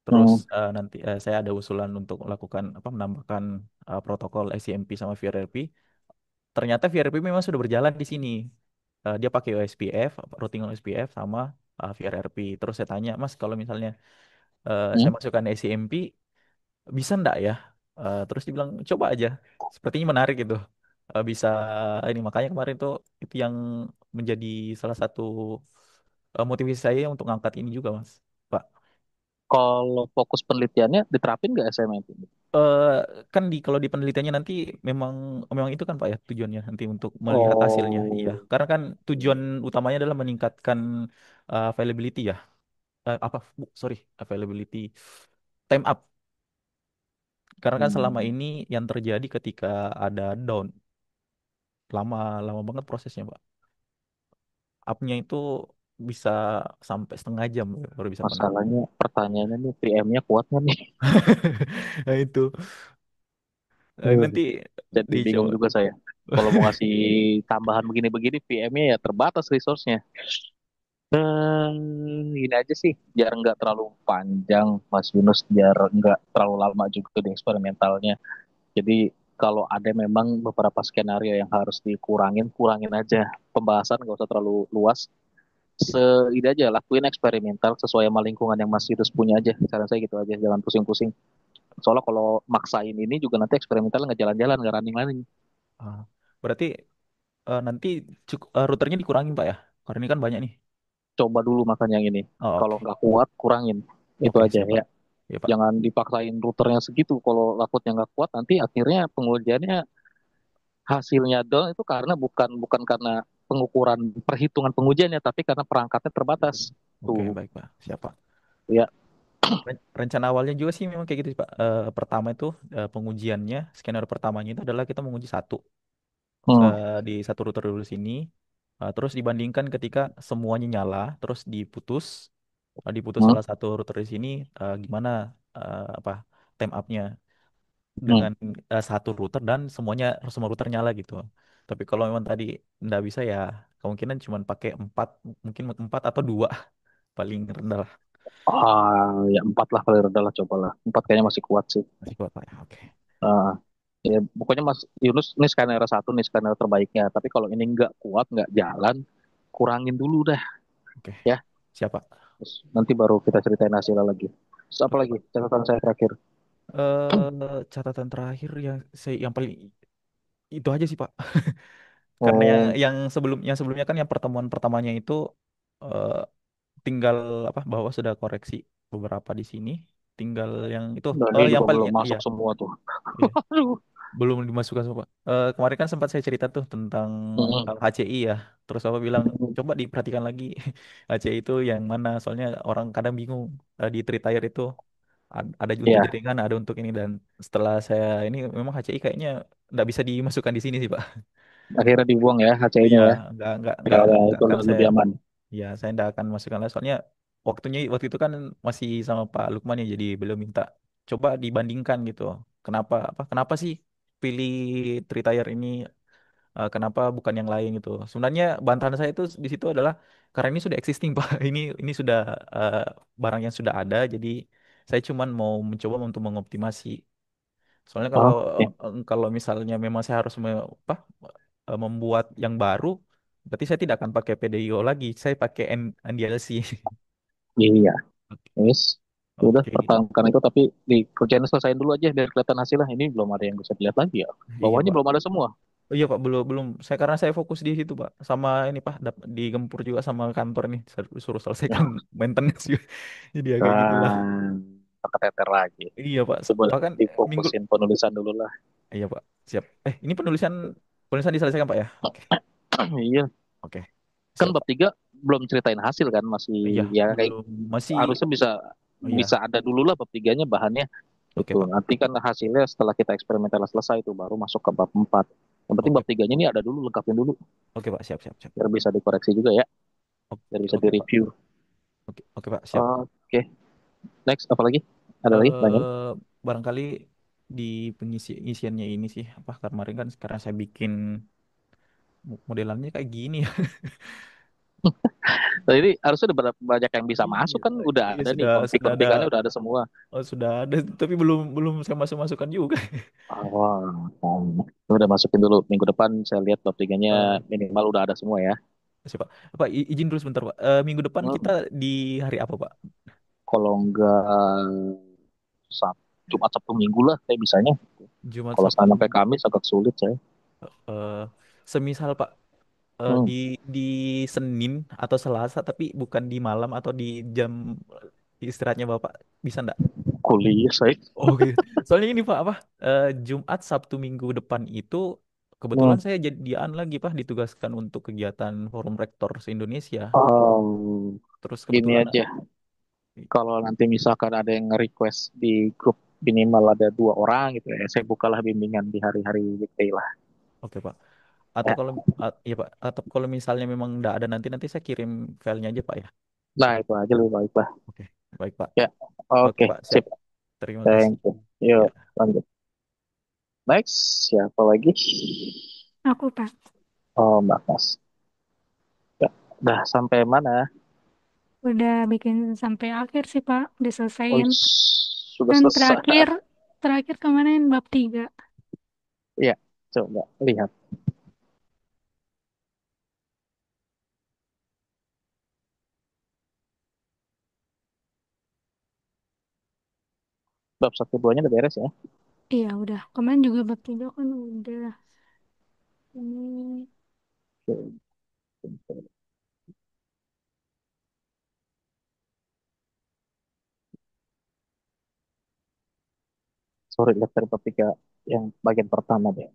Terus Hmm, nanti saya ada usulan untuk melakukan apa menambahkan protokol ICMP sama VRRP. Ternyata VRRP memang sudah berjalan di sini. Dia pakai OSPF, routing OSPF sama VRRP. Terus saya tanya, Mas, kalau misalnya saya hmm. masukkan ICMP bisa ndak ya? Terus dibilang coba aja. Sepertinya menarik gitu. Bisa ini makanya kemarin tuh itu yang menjadi salah satu motivasi saya untuk ngangkat ini juga Mas. Pak. Kalau fokus penelitiannya diterapin nggak SMM? eh kan kalau di penelitiannya nanti memang memang itu kan Pak ya tujuannya nanti untuk melihat hasilnya. Iya, Oh, karena kan tujuan utamanya adalah meningkatkan availability ya. Sorry, availability time up. Karena kan selama hmm. ini yang terjadi ketika ada down lama lama banget prosesnya Pak. Upnya itu bisa sampai setengah jam baru bisa connect. Masalahnya pertanyaannya nih, VM-nya kuat nggak nih? Nah itu. Uh, Nanti Jadi bingung dicoba. juga saya. Kalau mau ngasih tambahan begini-begini, VM-nya ya terbatas resource-nya. Ini aja sih, biar nggak terlalu panjang, Mas Yunus, biar nggak terlalu lama juga di eksperimentalnya. Jadi kalau ada memang beberapa skenario yang harus dikurangin, kurangin aja. Pembahasan nggak usah terlalu luas. Ini aja, lakuin eksperimental sesuai sama lingkungan yang Mas Yunus punya aja. Saran saya gitu aja, jangan pusing-pusing. Soalnya kalau maksain ini juga nanti eksperimental nggak jalan-jalan, nggak running-running. Ah, berarti nanti routernya dikurangin Pak ya? Karena ini kan banyak nih. Coba dulu makan yang ini. Oh, Kalau oke. nggak kuat, kurangin. Itu Oke, aja siap Pak. ya. Ya Pak. Jangan dipaksain routernya segitu. Kalau outputnya nggak kuat, nanti akhirnya pengujiannya hasilnya down itu karena bukan bukan karena pengukuran perhitungan pengujiannya, tapi karena perangkatnya terbatas. Oke, Tuh, baik Pak. Siap Pak. ya. Rencana awalnya juga sih memang kayak gitu sih, Pak. Pertama itu pengujiannya, skenario pertamanya itu adalah kita menguji Hmm, di satu router dulu sini. Terus dibandingkan ketika semuanya nyala, terus diputus hmm, salah satu router di sini, gimana apa time up-nya hmm. dengan satu router dan semua router nyala gitu. Tapi kalau memang tadi nggak bisa ya kemungkinan cuma pakai empat, mungkin empat atau dua paling rendah lah. Ya 4 lah paling rendah lah, cobalah 4 kayaknya masih kuat sih. Masih kuat Pak ya. Oke. Ah, ya pokoknya Mas Yunus ini skenario satu nih, skenario terbaiknya. Tapi kalau ini nggak kuat, nggak jalan, kurangin dulu dah Oke. ya. Siap Pak. Terus nanti baru kita ceritain hasilnya lagi. Terus apa Oke lagi Pak. catatan saya terakhir? Catatan terakhir yang paling itu aja sih Pak. Karena Oh, yang sebelumnya kan yang pertemuan pertamanya itu eh, tinggal apa bahwa sudah koreksi beberapa di sini. Tinggal yang itu nah ini yang juga paling belum iya masuk semua tuh. iya Aduh. belum dimasukkan semua. Kemarin kan sempat saya cerita tuh tentang Mm-mm. HCI ya. Terus apa bilang coba diperhatikan lagi HCI itu yang mana soalnya orang kadang bingung di Tritier itu Ada untuk Ya, jaringan, ada untuk ini, dan setelah saya ini memang HCI kayaknya nggak bisa dimasukkan di sini sih Pak. akhirnya dibuang ya HCI-nya Iya, ya. nggak Ya udah nggak itu akan saya. lebih aman. Ya, saya nggak akan masukkan lah. Soalnya waktu itu kan masih sama Pak Lukman ya, jadi beliau minta coba dibandingkan gitu. Kenapa sih pilih Tritire ini? Kenapa bukan yang lain gitu? Sebenarnya bantahan saya itu di situ adalah karena ini sudah existing Pak. Ini sudah eh, barang yang sudah ada, jadi saya cuman mau mencoba untuk mengoptimasi. Soalnya Oke. kalau misalnya memang saya harus membuat yang baru, berarti saya tidak akan pakai PDIO lagi. Saya pakai NDLC. Iya, yes. Ya udah Oke. pertahankan itu tapi di kerjaan selesaiin dulu aja biar kelihatan hasilnya. Ini belum ada yang bisa dilihat lagi ya. Iya Bawahnya Pak. belum ada semua. Oh iya Pak, belum belum. Saya karena saya fokus di situ Pak. Sama ini Pak, digempur juga sama kantor nih. Saya suruh selesaikan Ya, maintenance juga. Jadi agak gitulah. keteter lagi. Iya Pak. Coba Bahkan minggu. difokusin penulisan dulu lah. Iya Pak. Siap. Ini penulisan penulisan diselesaikan Pak ya? Oke. Iya, Oke. kan Siap bab Pak. 3 belum ceritain hasil kan Iya, masih ya kayak belum masih. harusnya bisa Oh iya. bisa ada dulu lah bab 3-nya bahannya Oke itu. Pak. Nanti kan hasilnya setelah kita eksperimental selesai itu baru masuk ke bab 4. Yang penting Oke. bab 3-nya ini ada dulu lengkapin dulu Oke Pak, siap siap siap. biar bisa dikoreksi juga ya, biar Oke, bisa oke Pak. direview. Oke, oke Pak, siap. Oke, next apa lagi? Ada lagi? Tanyain. eh Barangkali di pengisiannya ini sih, apa kemarin kan sekarang saya bikin modelannya kayak gini ya. Nah, ini harusnya udah banyak yang bisa Iya, masuk kan udah iya ada nih sudah sudah ada. konfig-konfigannya udah ada semua. Sudah ada, tapi belum belum saya masukkan juga. Wah, udah masukin dulu minggu depan saya lihat bab 3-nya Eh minimal udah ada semua ya. Siapa? Pak, izin dulu sebentar, Pak. Minggu depan kita Hmm, di hari apa, Pak? kalau enggak Jumat Sabtu Minggu lah kayak bisanya. Jumat, Kalau Sabtu, Senin sampai Minggu. Kamis agak sulit saya. Eh Semisal, Pak, Hmm, di Senin atau Selasa, tapi bukan di malam atau di jam istirahatnya Bapak, bisa nggak? kuliah saya. Oke. Soalnya ini Pak, apa? Jumat, Sabtu, Minggu depan itu Hmm. kebetulan saya jadian lagi Pak, ditugaskan untuk kegiatan Forum Rektor se-Indonesia. Terus Gini kebetulan. aja, kalau nanti misalkan ada yang nge-request di grup minimal ada 2 orang gitu ya, saya bukalah bimbingan di hari-hari weekday lah. Oke Pak. Atau Ya. kalau iya Pak, atau kalau misalnya memang nggak ada, nanti nanti saya kirim filenya aja Pak ya. Nah, itu aja lebih baik lah. Oke, baik Pak. Ya, Oke oke, Pak, siap. sip. Terima kasih. Thank you. Ya, Yuk, lanjut. Next, siapa lagi? Aku, Pak. Oh, Mbak Mas. Ya, udah sampai mana? Udah bikin sampai akhir sih, Pak. Udah Oh, selesaiin. sudah Dan selesai. terakhir, terakhir kemarin bab 3. Iya, coba lihat. Bab 1 2-nya udah beres ya. Iya, udah. Kemarin juga bab 3 kan udah. Ini, Oke. Sorry, lihat dari bab 3 yang bagian pertama deh.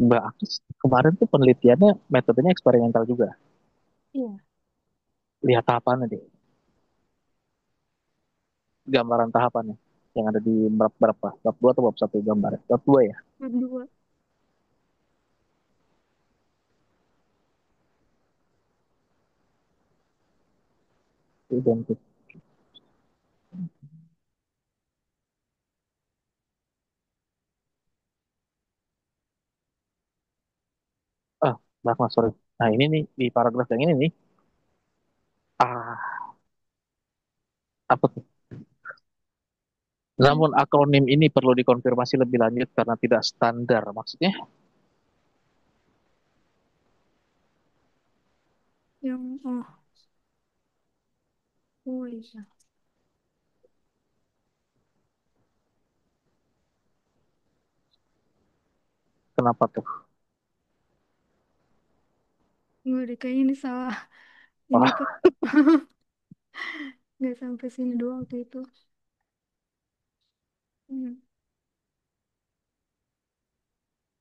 Mbak Akis, kemarin tuh penelitiannya metodenya eksperimental juga. iya, Lihat tahapannya deh, gambaran tahapannya. Yang ada di bab berapa? Bab 2 atau bab 1 gambar? Bab 2 ya? bab 2. Identik. Ah, Mbak Mas, sorry. Nah ini nih, di paragraf yang ini nih. Ah, apa tuh? Namun akronim ini perlu dikonfirmasi lebih lanjut karena tidak standar. Maksudnya, Yang, oh iya. kenapa tuh? Gue deh, kayaknya ini salah. Ini Wah, Pak. Nggak sampai sini doang waktu itu. Hmm.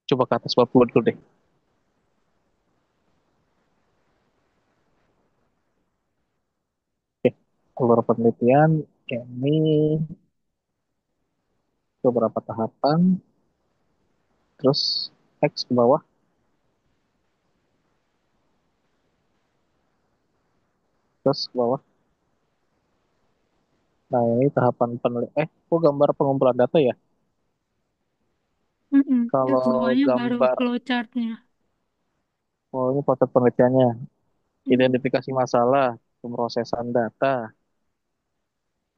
Coba ke atas bab 2 dulu deh. Oke. Alur penelitian ini beberapa tahapan, terus X ke bawah, terus ke bawah. Nah, ini tahapan penelitian. Kok gambar pengumpulan data ya? Mm-mm. Terus Kalau bawahnya baru gambar, flowchartnya. oh ini foto penelitiannya. Mm-mm. Identifikasi masalah, pemrosesan data,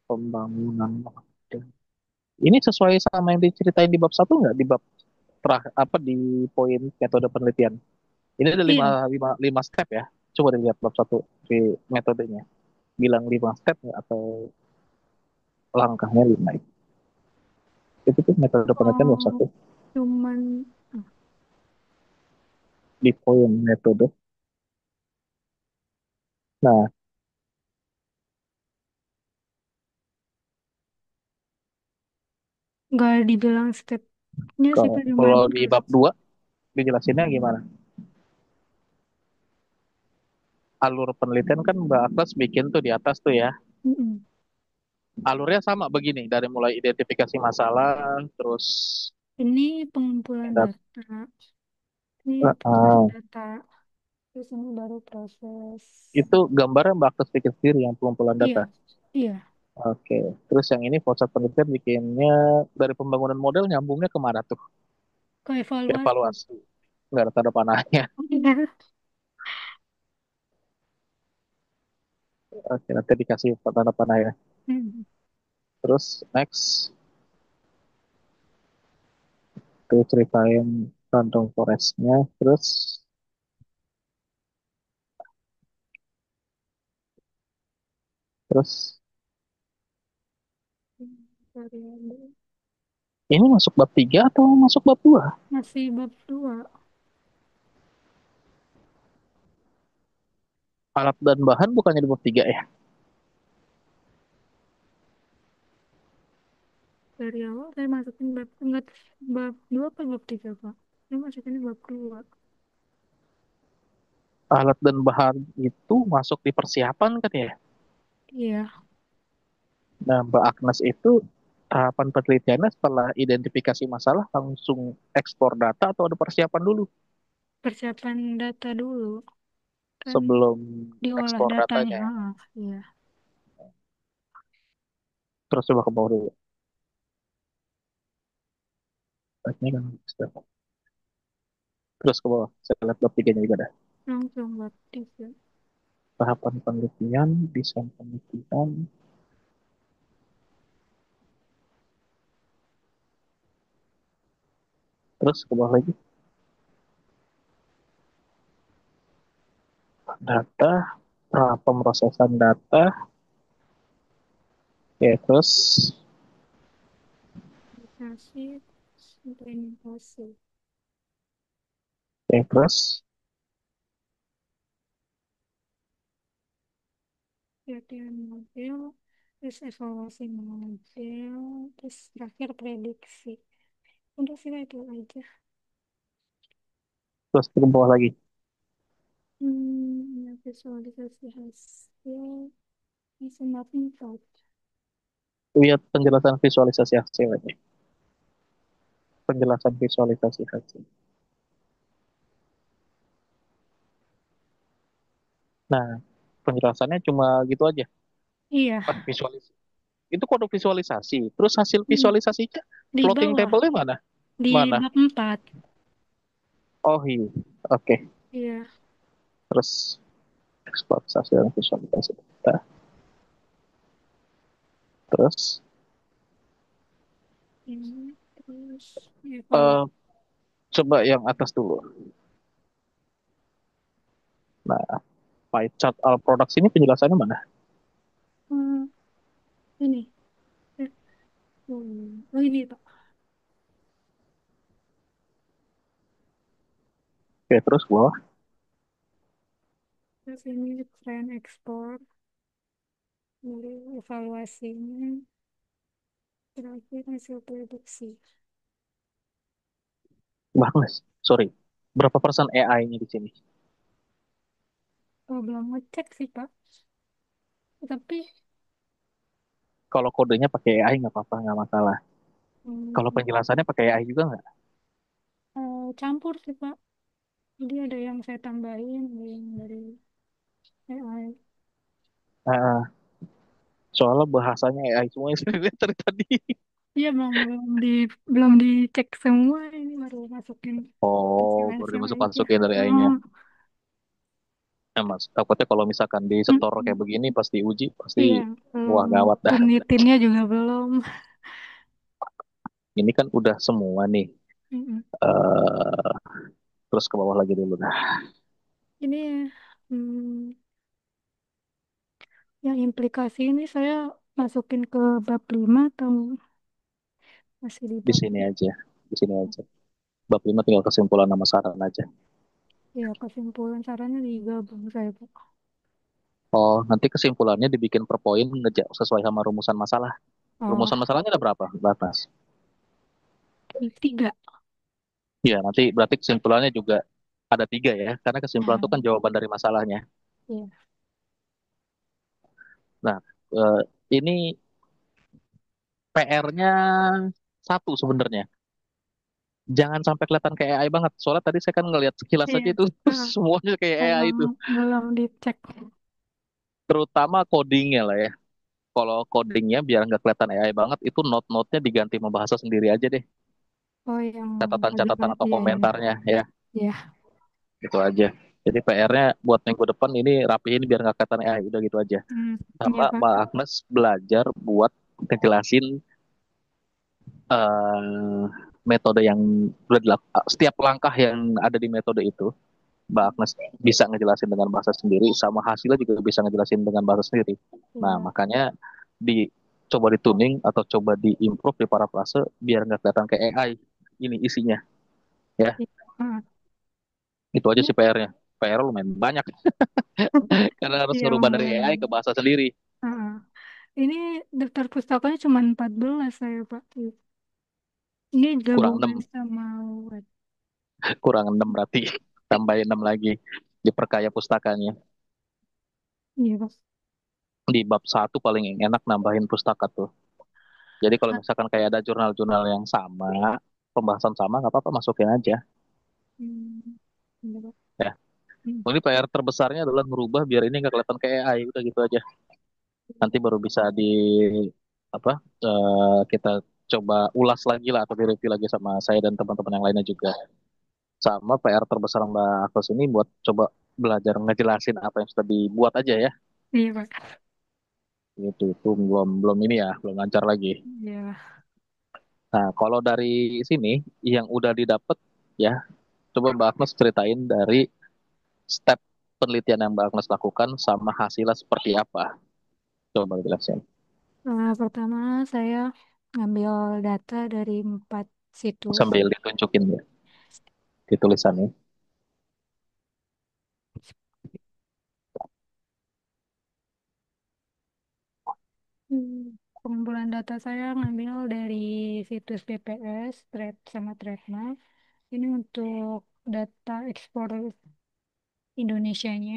pembangunan model. Ini sesuai sama yang diceritain di bab satu nggak? Di bab apa di poin metode penelitian. Ini ada Iya, lima step ya. Coba dilihat bab satu di metodenya. Bilang 5 step nggak atau langkahnya 5 itu tuh metode penelitian bab oh, satu cuman di poin metode. Nah, nggak dibilang stepnya sih, Pak, cuman kalau di terus. bab 2 dijelasinnya gimana? Alur penelitian kan Mbak Agnes bikin tuh di atas tuh ya. Mm-mm. Alurnya sama begini dari mulai identifikasi masalah, terus Ini pengumpulan dat- data, ini proses uh, data, terus ini baru proses. itu gambarnya Mbak Agnes bikin sendiri yang pengumpulan Iya, data. iya, Oke, terus yang ini pusat penelitian bikinnya dari pembangunan model nyambungnya kemana tuh? ke Ke evaluasi. evaluasi. Nggak ada tanda panahnya. Oke, nanti dikasih tanda panah ya. Mm. Terus next, tuh ceritain Bandung Forestnya. Terus Variabel. ini masuk bab 3 atau masuk bab 2? Masih bab 2. Alat dan bahan bukannya di bab 3 ya? Dari awal saya masukin bab enggak, bab 2 apa bab 3, Pak? Saya masukin bab 2. Alat dan bahan itu masuk di persiapan kan ya? Iya, Nah, Mbak Agnes itu tahapan penelitiannya setelah identifikasi masalah langsung ekspor data atau ada persiapan dulu persiapan data dulu kan, sebelum diolah ekspor datanya. datanya. Ha, iya. Terus coba ke bawah dulu. Ini kan step. Terus ke bawah. Saya lihat bab 3-nya juga ada. Langsung bab 3. Tahapan penelitian, desain penelitian, terus ke bawah lagi. Data, pra pemrosesan data, ya terus, Aplikasi, implementasi, ya terus, latihan model, terus evaluasi model, terus terakhir prediksi. Udah sih Kak, itu aja. terus ke bawah lagi. Ya, visualisasi hasil, bisa nothing touch. Lihat penjelasan visualisasi hasil ini. Penjelasan visualisasi hasil. Nah, penjelasannya cuma gitu aja. Iya, Visualisasi. Itu kode visualisasi. Terus hasil hmm, visualisasinya, di floating bawah, table-nya mana? di Mana? bab 4. Oh iya, oke. Iya, Terus ekspor hasil visualisasi kita. Terus ini terus eh, evaluasi. coba yang atas dulu. Nah, pie chart all products ini penjelasannya mana? Hmm, ini, eh, oh ini Pak. Oke, terus bawah. Terus ini tren ekspor, dari evaluasinya, terakhir hasil produksi. Bagus. Sorry. Berapa persen AI-nya di sini? Oh, belum ngecek sih, Pak. Tapi Kalau kodenya pakai AI nggak apa-apa, nggak masalah. Kalau hmm, penjelasannya pakai AI juga nggak? campur sih, Pak. Jadi ada yang saya tambahin, ada yang dari AI. Ah, soalnya bahasanya AI semua yang saya lihat dari tadi. Iya, belum dicek semua, ini baru masukin Oh, baru hasil-hasil aja. dimasuk-masukin dari AI-nya. Oh, Ya, Mas, takutnya kalau misalkan di setor kayak mm-mm. begini pasti uji, pasti Iya, wah belum gawat dah. turnitinnya juga belum. Ini kan udah semua nih. Mm-mm. eh Terus ke bawah lagi dulu dah. Ini hmm, yang implikasi ini saya masukin ke bab 5 atau masih di Di bab sini aja, di sini aja. Bab 5 tinggal kesimpulan nama saran aja. ya kesimpulan sarannya digabung saya Pak. Oh, nanti kesimpulannya dibikin per poin sesuai sama rumusan masalah. Oh, Rumusan masalahnya ada berapa, Batas? di tiga. Ya, nanti berarti kesimpulannya juga ada tiga ya, karena kesimpulan itu kan Ah, jawaban dari masalahnya. iya. Nah, ini PR-nya satu sebenarnya. Jangan sampai kelihatan kayak AI banget. Soalnya tadi saya kan ngelihat sekilas Iya. aja itu Ah, semuanya kayak AI belum itu. belum dicek. Terutama codingnya lah ya. Kalau codingnya biar nggak kelihatan AI banget, itu note-note-nya diganti sama bahasa sendiri aja deh. Oh, yang tadi Catatan-catatan Pak. atau Iya, iya. komentarnya ya, Iya. gitu aja. Jadi PR-nya buat minggu depan ini rapihin biar nggak kelihatan AI, udah gitu aja. Hmm, iya Sama Pak. Mbak Agnes belajar buat ngejelasin eh, metode yang udah dilakukan, setiap langkah yang ada di metode itu, Mbak Agnes bisa ngejelasin dengan bahasa sendiri, sama hasilnya juga bisa ngejelasin dengan bahasa sendiri. Nah, Iya. makanya coba dituning atau coba diimprove di parafrase biar nggak kelihatan kayak AI ini isinya, ya. Iya. Ah, Itu aja ini sih PR-nya. PR lumayan banyak karena harus yang ngerubah dari AI ke bahasa sendiri. ah, ini daftar pustakanya cuma 14 saya Pak. Ini Kurang gabungan 6, sama web. kurang 6 berarti. Tambahin 6 lagi. Diperkaya pustakanya. Iya Pak. Di bab satu paling enak nambahin pustaka tuh. Jadi kalau Ah, misalkan kayak ada jurnal-jurnal yang sama, pembahasan sama, nggak apa-apa masukin aja. hmm, iya, Pak. Ya. Hmm. Ini PR terbesarnya adalah merubah biar ini nggak kelihatan kayak AI. Udah gitu aja. Nanti baru bisa apa kita coba ulas lagi lah atau direview lagi sama saya dan teman-teman yang lainnya juga. Sama PR terbesar Mbak Akos ini buat coba belajar ngejelasin apa yang sudah dibuat aja ya. Iya Pak. Itu belum belum ini ya, belum lancar lagi. Iya. Nah, kalau dari sini yang udah didapat ya, coba Mbak Agnes ceritain dari step penelitian yang Mbak Agnes lakukan sama hasilnya seperti apa. Coba jelasin. Pertama saya ngambil data dari 4 situs. Sambil ditunjukin ya di tulisannya. Hmm, Pengumpulan data saya ngambil dari situs BPS, Trade sama Trademark. Ini untuk data ekspor Indonesianya.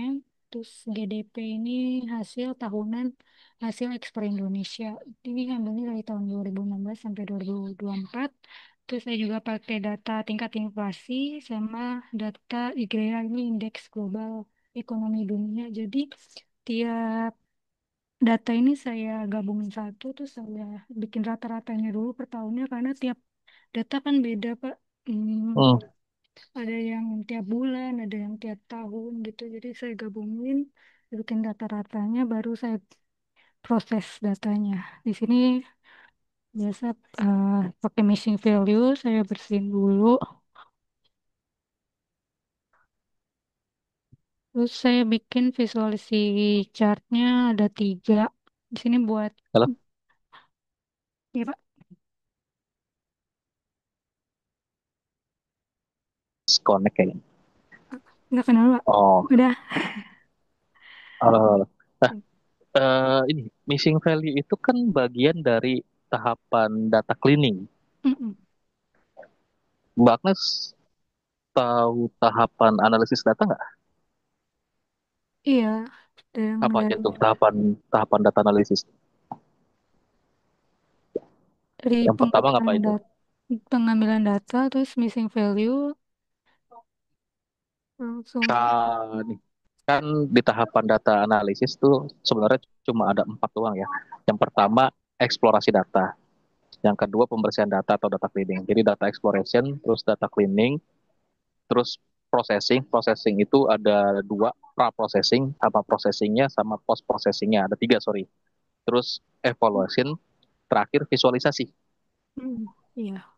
Terus GDP ini hasil tahunan hasil ekspor Indonesia. Ini ngambilnya dari tahun 2016 sampai 2024. Terus saya juga pakai data tingkat inflasi sama data IGREA ini indeks global ekonomi dunia. Jadi tiap data ini saya gabungin satu, terus saya bikin rata-ratanya dulu per tahunnya karena tiap data kan beda, Pak. Hmm, Ada yang tiap bulan, ada yang tiap tahun gitu. Jadi saya gabungin, bikin rata-ratanya, baru saya proses datanya. Di sini biasa pakai missing value, saya bersihin dulu. Terus saya bikin visualisasi chartnya ada 3. Di sini buat, Halo, ya Pak, connect kayaknya. nggak kenal Pak. Oh, Udah. halo, halo. Nah, ini missing value itu kan bagian dari tahapan data cleaning. Mm-mm. Mbak Agnes tahu tahapan analisis data nggak? Iya, yang Apa aja dari tuh tahapan tahapan data analisis? dari Yang pertama ngapa itu? pengambilan data, terus missing value, langsung Nih, kan di tahapan data analisis tuh sebenarnya cuma ada 4 doang ya. Yang pertama eksplorasi data, yang kedua pembersihan data atau data cleaning. Jadi data exploration, terus data cleaning, terus processing. Processing itu ada dua, pra processing, apa processingnya sama post processingnya ada tiga, sorry. Terus evaluation, terakhir visualisasi. hmm, iya,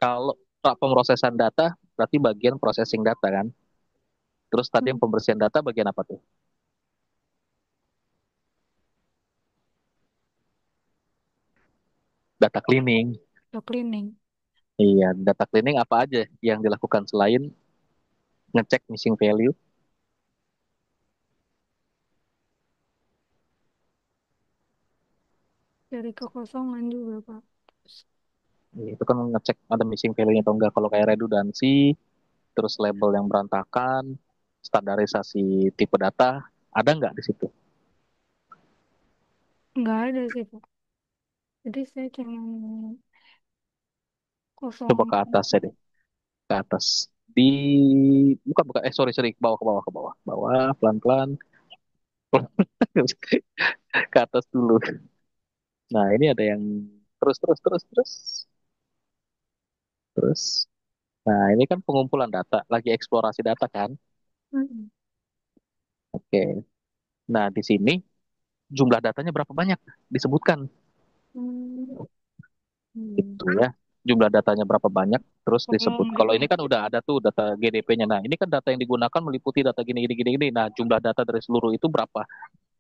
Kalau pra pemrosesan data berarti bagian processing data kan. Terus tadi yang hmm, pembersihan data bagian apa tuh? Data cleaning. untuk cleaning Iya, data cleaning apa aja yang dilakukan selain ngecek missing value? dari kekosongan juga Pak. Itu kan ngecek ada missing value-nya atau enggak. Kalau kayak redundansi, terus label yang berantakan, standarisasi tipe data, ada nggak di situ? Nggak ada sih Pak. Jadi saya cuma Coba kosong. ke atas ya deh, ke atas. Di bukan bukan sorry sorry ke bawah ke bawah ke bawah bawah pelan pelan ke atas dulu. Nah ini ada yang terus terus terus terus terus. Nah ini kan pengumpulan data, lagi eksplorasi data kan? Hmm, Oke. Nah di sini jumlah datanya berapa banyak disebutkan hmm, hmm. itu ya. Jumlah datanya berapa banyak terus Kalau disebut. Kalau ini kan udah ada tuh data GDP-nya. Nah, ini kan data yang digunakan meliputi data gini gini gini gini. Nah, jumlah data dari seluruh itu berapa?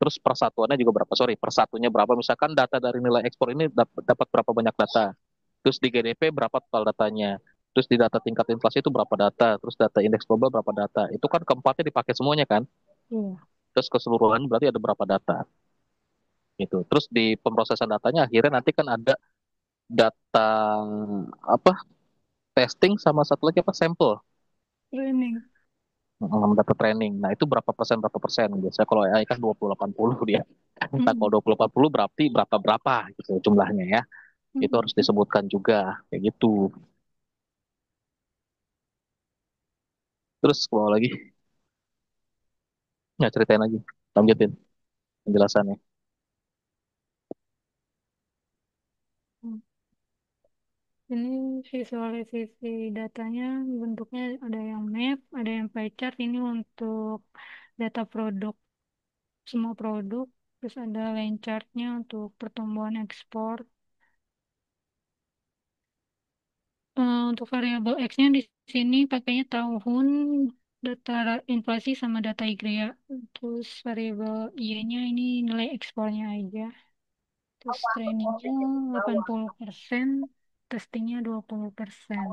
Terus persatuannya juga berapa? Sorry, persatunya berapa? Misalkan data dari nilai ekspor ini dapat berapa banyak data? Terus di GDP berapa total datanya? Terus di data tingkat inflasi itu berapa data? Terus data indeks global berapa data? Itu kan keempatnya dipakai semuanya kan? iya, Terus keseluruhan berarti ada berapa data? Gitu. Terus di pemrosesan datanya akhirnya nanti kan ada data apa testing sama satu lagi apa sampel. cleaning. Data training. Nah, itu berapa persen berapa persen? Biasanya kalau AI kan 20-80 dia. Nah, kalau Hmm, 20-80 berarti berapa berapa gitu jumlahnya ya. Itu hmm, harus disebutkan juga kayak gitu. Terus ke bawah lagi, nggak ceritain lagi, lanjutin penjelasannya. hmm. Ini visualisasi datanya bentuknya ada yang map, ada yang pie chart. Ini untuk data produk, semua produk. Terus ada line chartnya untuk pertumbuhan ekspor. Untuk variabel X-nya di sini pakainya tahun, data inflasi sama data IGREA. Terus variabel Y-nya ini nilai ekspornya aja. Terus trainingnya 80%, testingnya 20%.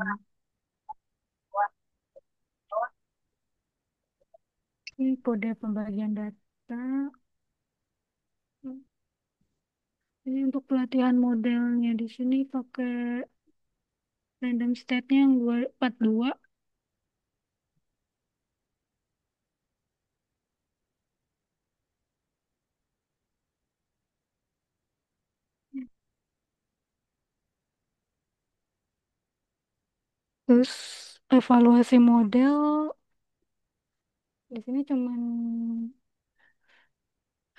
Ini kode pembagian data. Ini untuk pelatihan modelnya di sini pakai random state-nya yang 42. Terus evaluasi model di sini cuman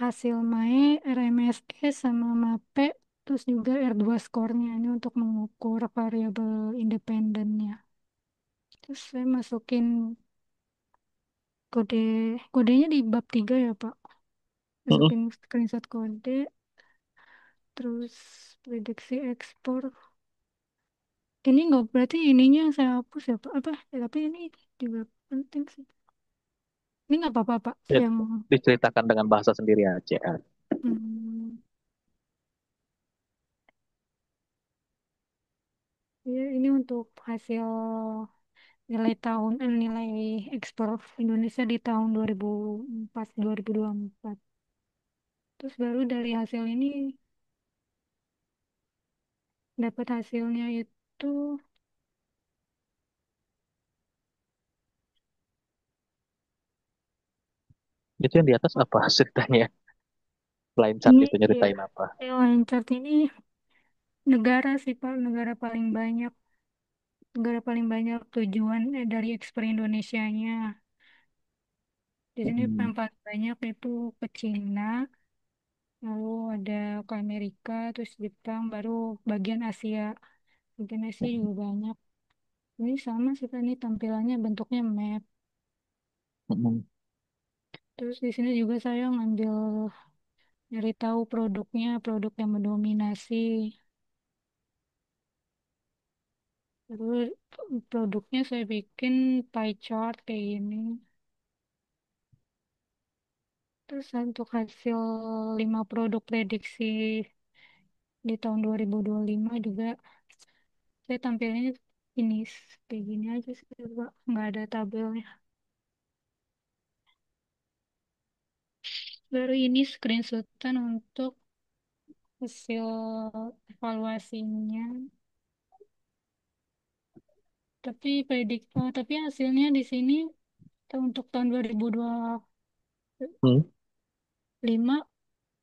hasil MAE, RMSE sama MAPE, terus juga R2 skornya ini untuk mengukur variabel independennya. Terus saya masukin kode, kodenya di bab 3 ya Pak. Mm-mm. Masukin screenshot kode, terus prediksi ekspor. Ini nggak berarti ininya yang saya hapus ya Pak? Apa? Ya, tapi ini juga penting sih. Ini nggak apa-apa Pak. Ya, Yang diceritakan dengan bahasa sendiri aja. hmm, ya, ini untuk hasil nilai ekspor Indonesia di tahun 2024. Terus baru dari hasil ini dapat hasilnya itu Itu yang di atas apa ceritanya? Line chart Ini itu ya, nyeritain apa? Lancaster ini negara sih Pak, negara paling banyak tujuan dari ekspor Indonesianya. Di sini Hmm. yang paling banyak itu ke Cina, lalu ada ke Amerika, terus Jepang, baru bagian Asia. Bagian Asia juga banyak. Ini sama sih Pak, ini tampilannya bentuknya map. Hmm. Terus di sini juga saya ngambil nyari tahu produknya, produk yang mendominasi. Terus produknya saya bikin pie chart kayak gini. Terus untuk hasil 5 produk prediksi di tahun 2025 juga saya tampilnya ini kayak gini aja sih Pak. Nggak ada tabelnya. Baru ini screenshotan untuk hasil evaluasinya. Tapi hasilnya di sini untuk tahun 2025 Hmm.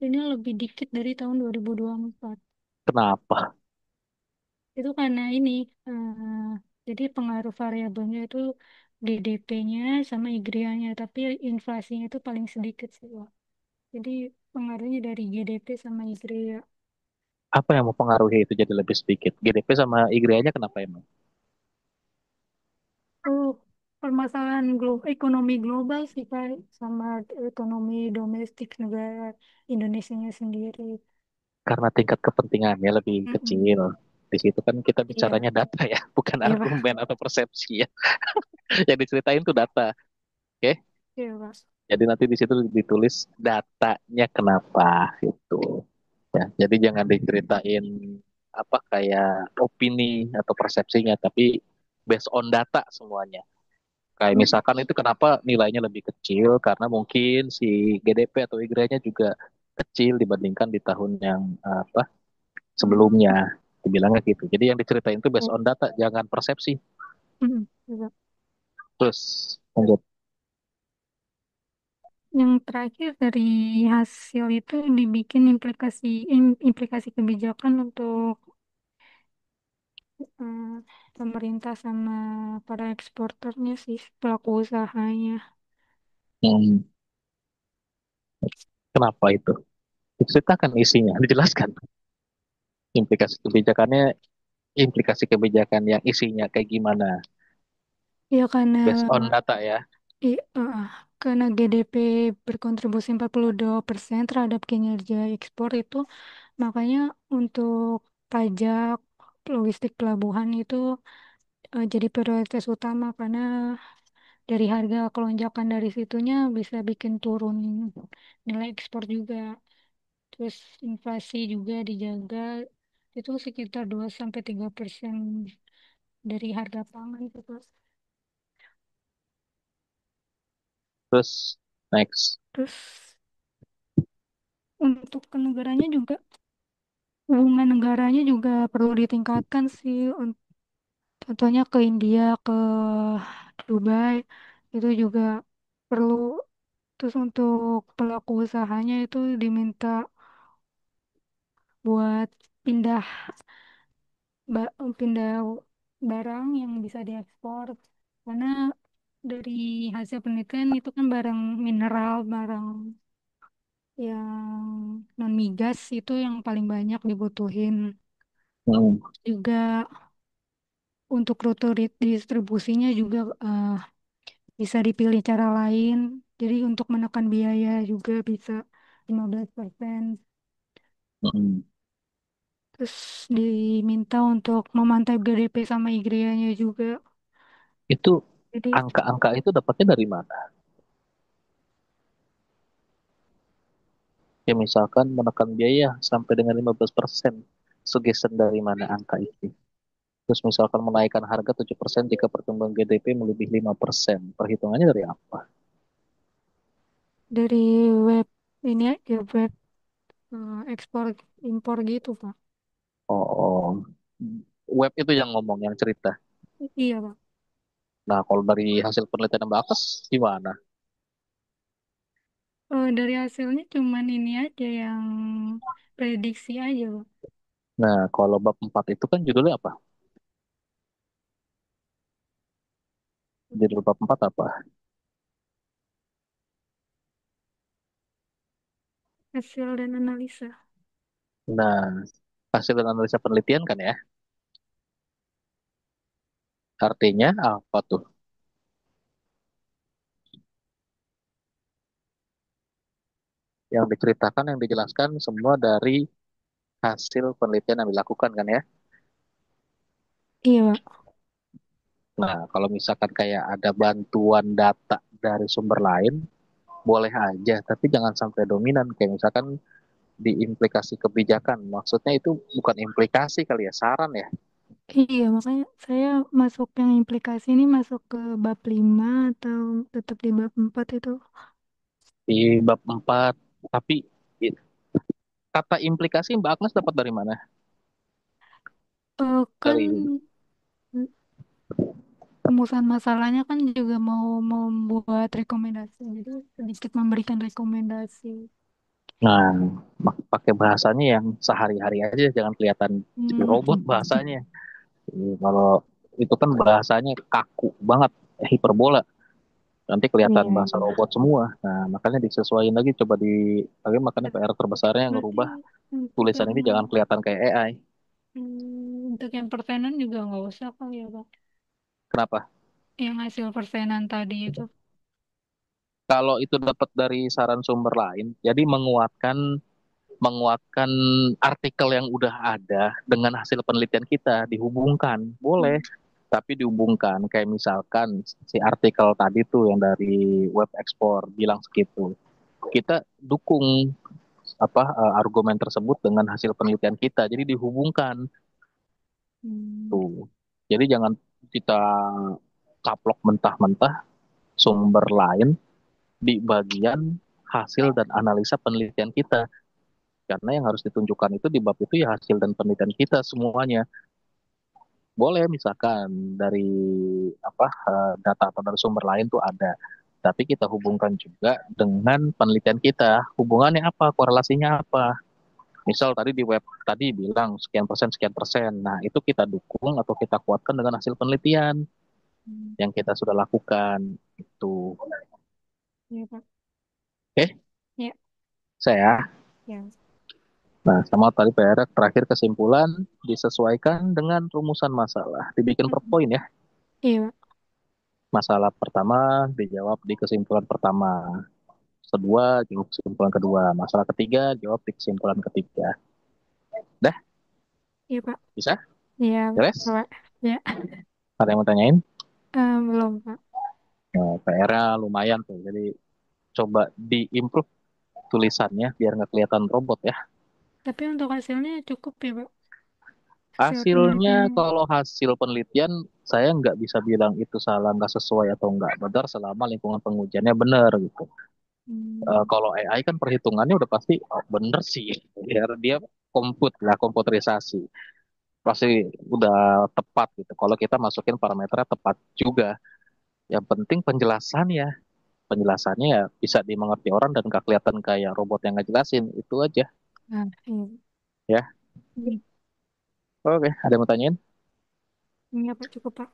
ini lebih dikit dari tahun 2024. Kenapa? Itu karena ini, jadi pengaruh variabelnya itu GDP-nya sama YGRIA-nya, tapi inflasinya itu paling sedikit sih, Pak. Jadi pengaruhnya dari GDP sama YGRIA. Apa yang mempengaruhi itu jadi lebih sedikit? GDP sama YGRIA-nya kenapa emang? Oh, permasalahan ekonomi global sih, Pak, sama ekonomi domestik negara Indonesianya sendiri. Karena tingkat kepentingannya lebih Mm-mm. kecil. Di situ kan kita Iya, bicaranya data ya, bukan iya, Pak. argumen atau persepsi ya. Yang diceritain tuh data. Oke, Iya, Pak. jadi nanti di situ ditulis datanya kenapa gitu. Ya, jadi jangan diceritain apa kayak opini atau persepsinya, tapi based on data semuanya. Kayak Mm, misalkan itu kenapa nilainya lebih kecil karena mungkin si GDP atau Y-nya juga kecil dibandingkan di tahun yang apa mm, sebelumnya. Dibilangnya gitu. Jadi yang diceritain itu based oh, on data, jangan persepsi. iya, Pak. Terus lanjut. Yang terakhir dari hasil itu dibikin implikasi kebijakan untuk eh, pemerintah sama para eksporternya sih, pelaku usahanya. Hmm, kenapa itu? Diceritakan isinya, dijelaskan. Implikasi kebijakan yang isinya kayak gimana? Ya Based on data ya. i- eh, karena GDP berkontribusi 42% terhadap kinerja ekspor itu, makanya untuk pajak logistik pelabuhan itu jadi prioritas utama karena dari harga kelonjakan dari situnya bisa bikin turun nilai ekspor juga. Terus inflasi juga dijaga itu sekitar 2 sampai 3% dari harga pangan itu Pak. Terus next. Terus untuk ke negaranya juga hubungan negaranya juga perlu ditingkatkan sih. Contohnya ke India, ke Dubai itu juga perlu. Terus untuk pelaku usahanya itu diminta buat pindah pindah barang yang bisa diekspor karena dari hasil penelitian itu kan barang mineral, barang yang non migas itu yang paling banyak dibutuhin. Hmm. Juga untuk rute distribusinya juga bisa dipilih cara lain. Jadi untuk menekan biaya juga bisa 15%. Hmm. Terus diminta untuk memantau GDP sama YGRIA-nya juga. Itu Jadi angka-angka itu dapatnya dari mana? Ya misalkan menekan biaya sampai dengan 15%. Suggestion dari mana angka itu? Terus misalkan menaikkan harga 7% jika pertumbuhan GDP melebihi 5%. Perhitungannya dari apa? dari web ini ya web ekspor impor gitu Pak. Oh, web itu yang ngomong, yang cerita. Iya Pak. Nah, kalau dari hasil penelitian Mbak Akes, gimana? Dari hasilnya cuman ini aja yang prediksi aja, Pak. Nah, kalau bab 4 itu kan judulnya apa? Judul bab 4 apa? Hasil dan analisa. Nah, hasil dan analisa penelitian kan ya? Artinya apa tuh? Yang diceritakan, yang dijelaskan semua dari hasil penelitian yang dilakukan kan ya? Iya, Pak. Nah, kalau misalkan kayak ada bantuan data dari sumber lain, boleh aja, tapi jangan sampai dominan. Kayak misalkan di implikasi kebijakan, maksudnya itu bukan implikasi kali ya, saran ya. Iya, makanya saya masuk yang implikasi ini masuk ke bab 5 atau tetap di bab 4 itu. Di bab 4, tapi kata implikasi Mbak Agnes dapat dari mana? Kan Dari, rumusan masalahnya kan juga mau membuat rekomendasi. Jadi sedikit memberikan rekomendasi. nah, pakai bahasanya yang sehari-hari aja, jangan kelihatan jadi Hmm. robot bahasanya. Kalau itu kan bahasanya kaku banget, hiperbola. Nanti kelihatan Iya, bahasa iya. robot semua. Nah, makanya disesuaikan lagi, coba di, makanya PR terbesarnya Berarti ngerubah tulisan untuk ini jangan kelihatan kayak AI. untuk yang persenan juga nggak usah kali ya, Pak. Kenapa? Yang hasil persenan tadi itu. Kalau itu dapat dari saran sumber lain, jadi menguatkan artikel yang udah ada dengan hasil penelitian kita dihubungkan, boleh. Hmm. Tapi dihubungkan kayak misalkan si artikel tadi tuh yang dari web ekspor bilang segitu. Kita dukung argumen tersebut dengan hasil penelitian kita. Jadi dihubungkan Hmm. tuh. Jadi jangan kita caplok mentah-mentah sumber lain di bagian hasil dan analisa penelitian kita. Karena yang harus ditunjukkan itu di bab itu ya hasil dan penelitian kita semuanya. Boleh misalkan dari data atau dari sumber lain tuh ada. Tapi kita hubungkan juga dengan penelitian kita. Hubungannya apa? Korelasinya apa? Misal tadi di web tadi bilang sekian persen, sekian persen. Nah, itu kita dukung atau kita kuatkan dengan hasil penelitian Hmm. yang kita sudah lakukan. Itu. Iya, Pak. Oke, Ya, saya. ya. Nah, sama tadi PR terakhir kesimpulan disesuaikan dengan rumusan masalah. Dibikin per Hmm. poin ya. Iya, Pak. Masalah pertama dijawab di kesimpulan pertama. Kedua, jawab kesimpulan kedua. Masalah ketiga, jawab di kesimpulan ketiga. Dah, Iya, Pak. bisa? Iya, Beres? Pak. Ya, Ada yang mau tanyain? belum, Pak. Nah, PR-nya lumayan tuh. Jadi coba di-improve tulisannya biar nggak kelihatan robot ya. Tapi untuk hasilnya cukup ya, Pak. Hasil Hasilnya penelitiannya. kalau hasil penelitian saya nggak bisa bilang itu salah, nggak sesuai atau nggak benar selama lingkungan pengujiannya benar gitu. Hmm. Kalau AI kan perhitungannya udah pasti bener sih. Biar dia komputerisasi. Pasti udah tepat gitu. Kalau kita masukin parameternya tepat juga. Yang penting penjelasannya. Penjelasannya ya bisa dimengerti orang dan gak kelihatan kayak robot yang ngejelasin. Itu aja Nah, iya. ya. Hmm. Oke, ada yang mau tanyain? Iya, Pak, cukup, Pak.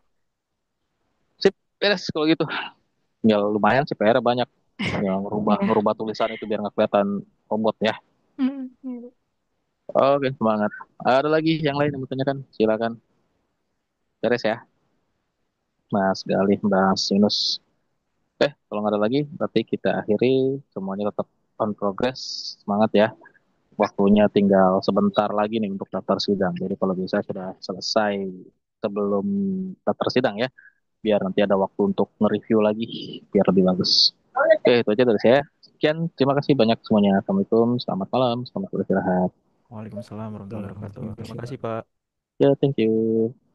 Sip, beres kalau gitu. Ya lumayan sih PR banyak. Yang ngerubah Iya. ngerubah tulisan itu biar nggak kelihatan robot ya. Iya, Pak. Oke, semangat. Ada lagi yang lain yang mau tanyakan? Silakan. Beres ya, Mas Galih, Mas Sinus. Kalau nggak ada lagi, berarti kita akhiri. Semuanya tetap on progress. Semangat ya. Waktunya tinggal sebentar lagi nih untuk daftar sidang. Jadi kalau bisa sudah selesai sebelum daftar sidang ya. Biar nanti ada waktu untuk nge-review lagi. Biar lebih bagus. Oke, itu aja dari saya. Sekian, terima kasih banyak semuanya. Assalamualaikum, selamat malam, selamat beristirahat. Waalaikumsalam warahmatullahi wabarakatuh. Terima Terima kasih, kasih, Pak. Pak. Ya, thank you.